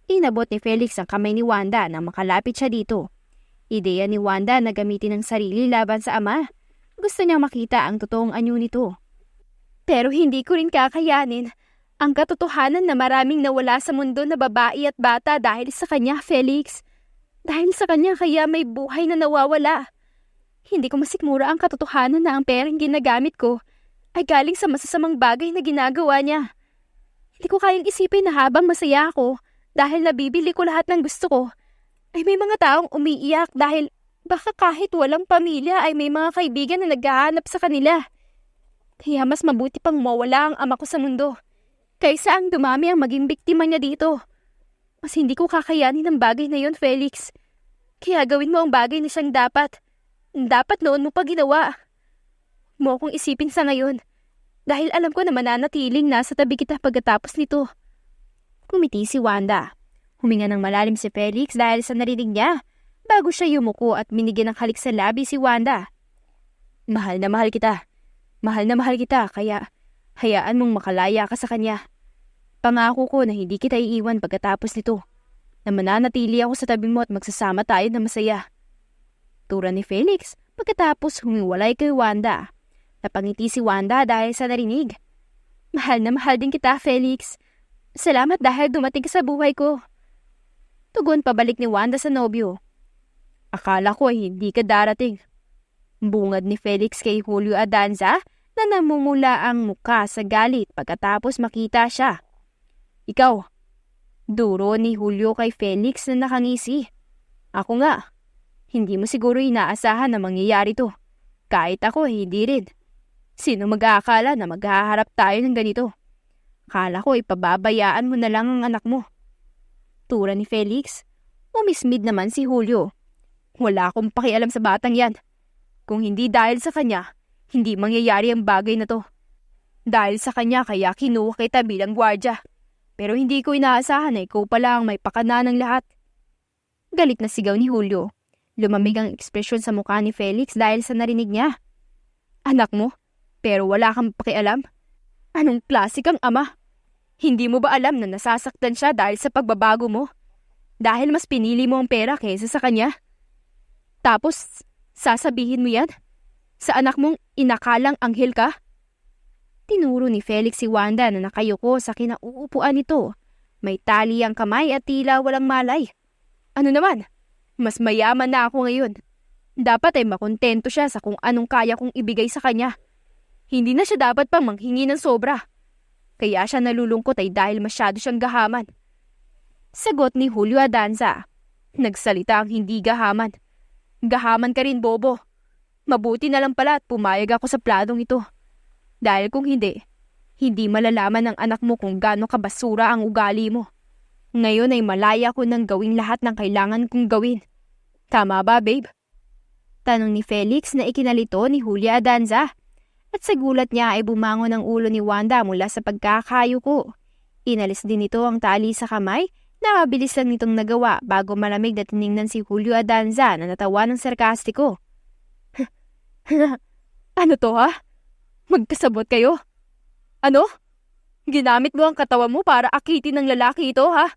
Inabot ni Felix ang kamay ni Wanda nang makalapit siya dito. Ideya ni Wanda na gamitin ang sarili laban sa ama. Gusto niyang makita ang totoong anyo nito. Pero hindi ko rin kakayanin ang katotohanan na maraming nawala sa mundo na babae at bata dahil sa kanya, Felix. Dahil sa kanya kaya may buhay na nawawala. Hindi ko masikmura ang katotohanan na ang perang ginagamit ko ay galing sa masasamang bagay na ginagawa niya. Hindi ko kayang isipin na habang masaya ako dahil nabibili ko lahat ng gusto ko, ay may mga taong umiiyak dahil baka kahit walang pamilya ay may mga kaibigan na naghahanap sa kanila. Kaya mas mabuti pang mawala ang ama ko sa mundo kaysa ang dumami ang maging biktima niya dito. Mas hindi ko kakayanin ang bagay na yon, Felix. Kaya gawin mo ang bagay na siyang dapat. Dapat noon mo pa ginawa. Mo akong isipin sa ngayon dahil alam ko na mananatiling nasa tabi kita pagkatapos nito. Kumiti si Wanda. Huminga ng malalim si Felix dahil sa narinig niya bago siya yumuko at minigyan ng halik sa labi si Wanda. Mahal na mahal kita. Mahal na mahal kita kaya hayaan mong makalaya ka sa kanya. Pangako ko na hindi kita iiwan pagkatapos nito. Na mananatili ako sa tabi mo at magsasama tayo na masaya. Tura ni Felix pagkatapos humiwalay kay Wanda. Napangiti si Wanda dahil sa narinig. Mahal na mahal din kita, Felix. Salamat dahil dumating ka sa buhay ko. Tugon pabalik ni Wanda sa nobyo. Akala ko ay hindi ka darating. Bungad ni Felix kay Julio Adanza na namumula ang muka sa galit pagkatapos makita siya. Ikaw, duro ni Julio kay Felix na nakangisi. Ako nga. Hindi mo siguro inaasahan na mangyayari to. Kahit ako, hindi rin. Sino mag-aakala na maghaharap tayo ng ganito? Kala ko ipababayaan mo na lang ang anak mo. Tura ni Felix. Umismid naman si Julio. Wala akong pakialam sa batang yan. Kung hindi dahil sa kanya, hindi mangyayari ang bagay na to. Dahil sa kanya kaya kinuha kita bilang gwardya. Pero hindi ko inaasahan na ikaw pala ang may pakana ng lahat. Galit na sigaw ni Julio. Lumamig ang ekspresyon sa mukha ni Felix dahil sa narinig niya. Anak mo, pero wala kang pakialam? Anong klase kang ama? Hindi mo ba alam na nasasaktan siya dahil sa pagbabago mo? Dahil mas pinili mo ang pera kaysa sa kanya? Tapos, sasabihin mo yan? Sa anak mong inakalang anghel ka? Tinuro ni Felix si Wanda na nakayuko sa kinauupuan nito. May tali ang kamay at tila walang malay. Ano naman? Mas mayaman na ako ngayon. Dapat ay makontento siya sa kung anong kaya kong ibigay sa kanya. Hindi na siya dapat pang manghingi ng sobra. Kaya siya nalulungkot ay dahil masyado siyang gahaman. Sagot ni Julio Adanza. Nagsalita ang hindi gahaman. Gahaman ka rin, bobo. Mabuti na lang pala at pumayag ako sa planong ito. Dahil kung hindi malalaman ng anak mo kung gaano kabasura ang ugali mo. Ngayon ay malaya ko nang gawin lahat ng kailangan kong gawin. Tama ba, babe? Tanong ni Felix na ikinalito ni Julia Adanza. At sa gulat niya ay bumangon ang ulo ni Wanda mula sa pagkakayuko. Inalis din ito ang tali sa kamay na mabilis lang nitong nagawa bago malamig na tiningnan si Julio Adanza na natawa ng sarkastiko. Ano to ha? Magkasabot kayo? Ano? Ginamit mo ang katawan mo para akitin ng lalaki ito ha?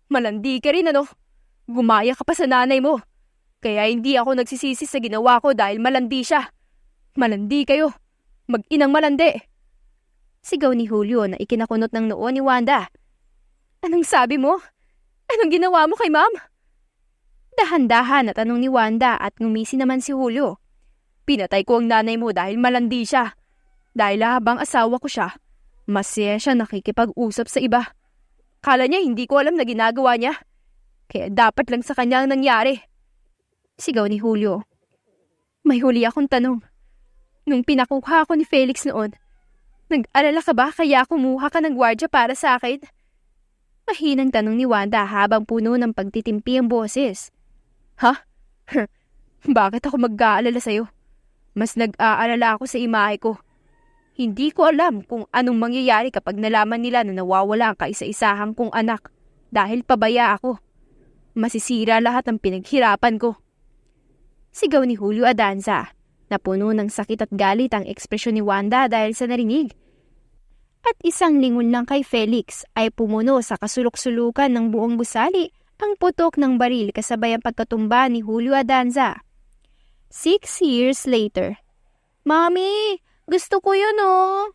Malandi ka rin ano? Gumaya ka pa sa nanay mo. Kaya hindi ako nagsisisi sa ginawa ko dahil malandi siya. Malandi kayo. Mag-inang malandi! Sigaw ni Julio na ikinakunot ng noo ni Wanda. Anong sabi mo? Anong ginawa mo kay ma'am? Dahan-dahan na tanong ni Wanda at ngumisi naman si Julio. Pinatay ko ang nanay mo dahil malandi siya. Dahil habang asawa ko siya, masaya siya nakikipag-usap sa iba. Kala niya hindi ko alam na ginagawa niya. Kaya dapat lang sa kanya ang nangyari. Sigaw ni Julio. May huli akong tanong. Nung pinakuha ako ni Felix noon, nag-alala ka ba kaya kumuha ka ng gwardya para sa akin? Mahinang tanong ni Wanda habang puno ng pagtitimpi ang boses. Ha? Bakit ako mag-aalala sa'yo? Mas nag-aalala ako sa imahe ko. Hindi ko alam kung anong mangyayari kapag nalaman nila na nawawala ang kaisa-isahang kong anak dahil pabaya ako. Masisira lahat ng pinaghirapan ko. Sigaw ni Julio Adanza, na puno ng sakit at galit ang ekspresyon ni Wanda dahil sa narinig. At isang lingon lang kay Felix ay pumuno sa kasulok-sulukan ng buong gusali ang putok ng baril kasabay ang pagkatumba ni Julio Adanza. 6 years later. Mami, gusto ko yun oh!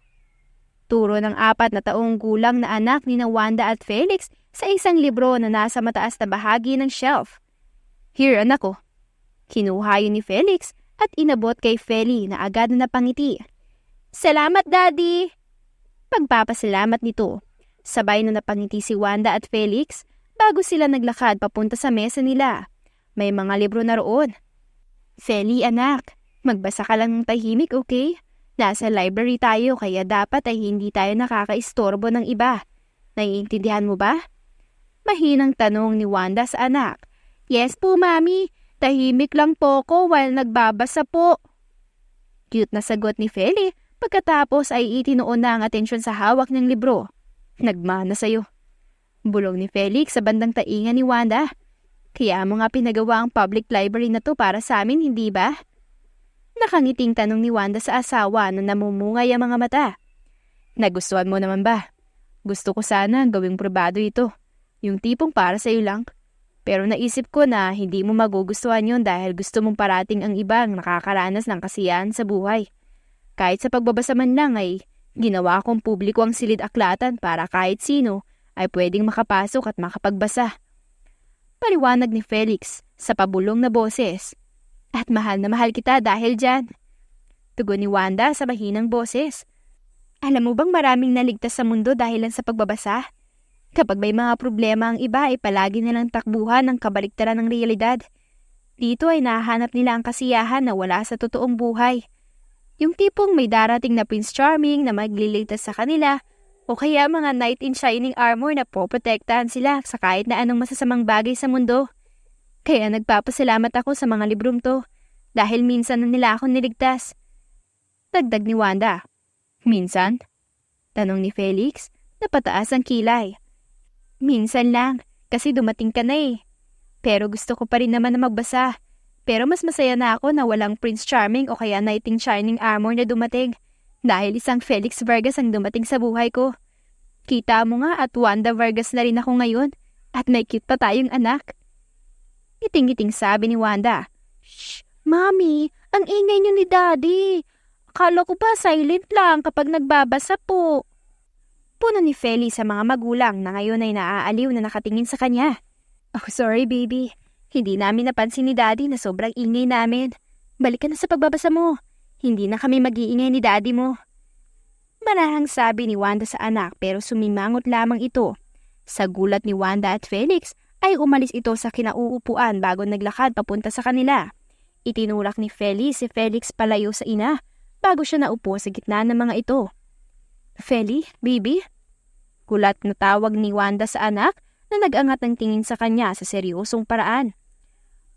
Turo ng 4 na taong gulang na anak ni na Wanda at Felix sa isang libro na nasa mataas na bahagi ng shelf. Here, anak ko. Kinuha yun ni Felix at inabot kay Feli na agad na napangiti. Salamat, Daddy! Pagpapasalamat nito, sabay na napangiti si Wanda at Felix bago sila naglakad papunta sa mesa nila. May mga libro na roon. Feli, anak, magbasa ka lang ng tahimik, okay? Nasa library tayo kaya dapat ay hindi tayo nakakaistorbo ng iba. Naiintindihan mo ba? Mahinang tanong ni Wanda sa anak. Yes po, Mami. Tahimik lang po ko while nagbabasa po. Cute na sagot ni Feli pagkatapos ay itinoon na ang atensyon sa hawak ng libro. Nagmana sa'yo. Bulong ni Felix sa bandang taingan ni Wanda. Kaya mo nga pinagawa ang public library na to para sa amin, hindi ba? Nakangiting tanong ni Wanda sa asawa na namumungay ang mga mata. Nagustuhan mo naman ba? Gusto ko sana gawing probado ito. Yung tipong para sa'yo lang. Pero naisip ko na hindi mo magugustuhan yon dahil gusto mong parating ang ibang nakakaranas ng kasiyahan sa buhay. Kahit sa pagbabasa man lang ay ginawa kong publiko ang silid-aklatan para kahit sino ay pwedeng makapasok at makapagbasa. Paliwanag ni Felix sa pabulong na boses. At mahal na mahal kita dahil dyan. Tugon ni Wanda sa mahinang boses. Alam mo bang maraming naligtas sa mundo dahil lang sa pagbabasa? Kapag may mga problema ang iba ay palagi nilang takbuhan ng kabaliktaran ng realidad. Dito ay nahanap nila ang kasiyahan na wala sa totoong buhay. Yung tipong may darating na Prince Charming na magliligtas sa kanila o kaya mga knight in shining armor na poprotektahan sila sa kahit na anong masasamang bagay sa mundo. Kaya nagpapasalamat ako sa mga librong to dahil minsan na nila ako niligtas. Dagdag ni Wanda. Minsan? Tanong ni Felix na pataas ang kilay. Minsan lang, kasi dumating ka na eh. Pero gusto ko pa rin naman na magbasa. Pero mas masaya na ako na walang Prince Charming o kaya Knight in Shining Armor na dumating. Dahil isang Felix Vargas ang dumating sa buhay ko. Kita mo nga at Wanda Vargas na rin ako ngayon. At may cute pa tayong anak. Iting-iting sabi ni Wanda. Shh, Mami, ang ingay niyo ni Daddy. Akala ko ba silent lang kapag nagbabasa po. Puno ni Feli sa mga magulang na ngayon ay naaaliw na nakatingin sa kanya. Oh, sorry baby. Hindi namin napansin ni Daddy na sobrang ingay namin. Balik ka na sa pagbabasa mo. Hindi na kami mag-iingay ni Daddy mo. Marahang sabi ni Wanda sa anak pero sumimangot lamang ito. Sa gulat ni Wanda at Felix ay umalis ito sa kinauupuan bago naglakad papunta sa kanila. Itinulak ni Feli si Felix palayo sa ina bago siya naupo sa gitna ng mga ito. Feli, baby? Kulat na tawag ni Wanda sa anak na nag-angat ng tingin sa kanya sa seryosong paraan.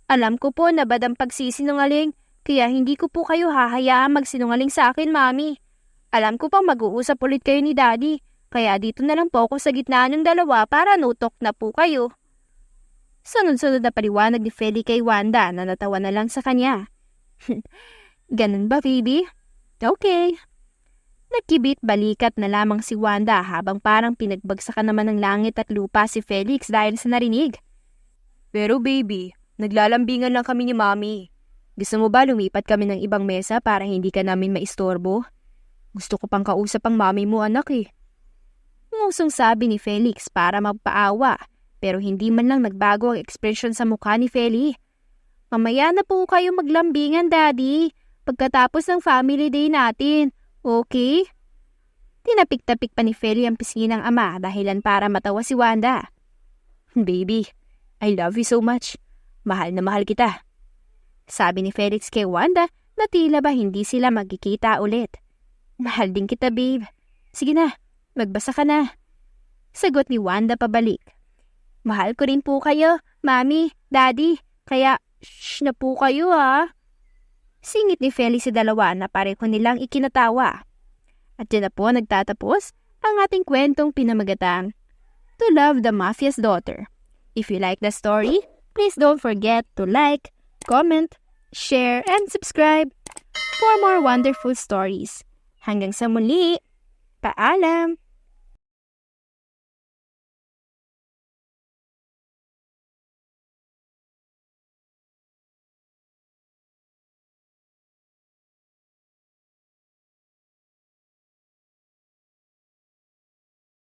Alam ko po na badang pagsisinungaling, kaya hindi ko po kayo hahayaang magsinungaling sa akin, Mami. Alam ko pang mag-uusap ulit kayo ni Daddy, kaya dito na lang po ako sa gitna ng dalawa para nutok na po kayo. Sunod-sunod na paliwanag ni Feli kay Wanda na natawa na lang sa kanya. Ganun ba, baby? Okay. Nagkibit balikat na lamang si Wanda habang parang pinagbagsakan naman ng langit at lupa si Felix dahil sa narinig. Pero baby, naglalambingan lang kami ni Mami. Gusto mo ba lumipat kami ng ibang mesa para hindi ka namin maistorbo? Gusto ko pang kausap ang mami mo, anak eh. Ngusong sabi ni Felix para magpaawa, pero hindi man lang nagbago ang ekspresyon sa mukha ni Feli. Mamaya na po kayo maglambingan, Daddy, pagkatapos ng family day natin, okay? Tinapik-tapik pa ni Feli ang pisngi ng ama dahilan para matawa si Wanda. Baby, I love you so much. Mahal na mahal kita. Sabi ni Felix kay Wanda na tila ba hindi sila magkikita ulit. Mahal din kita, babe. Sige na, magbasa ka na. Sagot ni Wanda pabalik. Mahal ko rin po kayo, Mami, Daddy, kaya shh na po kayo ha. Singit ni Felix sa dalawa na pareho nilang ikinatawa. At dyan na po nagtatapos ang ating kwentong pinamagatang To Love the Mafia's Daughter. If you like the story, please don't forget to like, comment, share, and subscribe for more wonderful stories. Hanggang sa muli, paalam!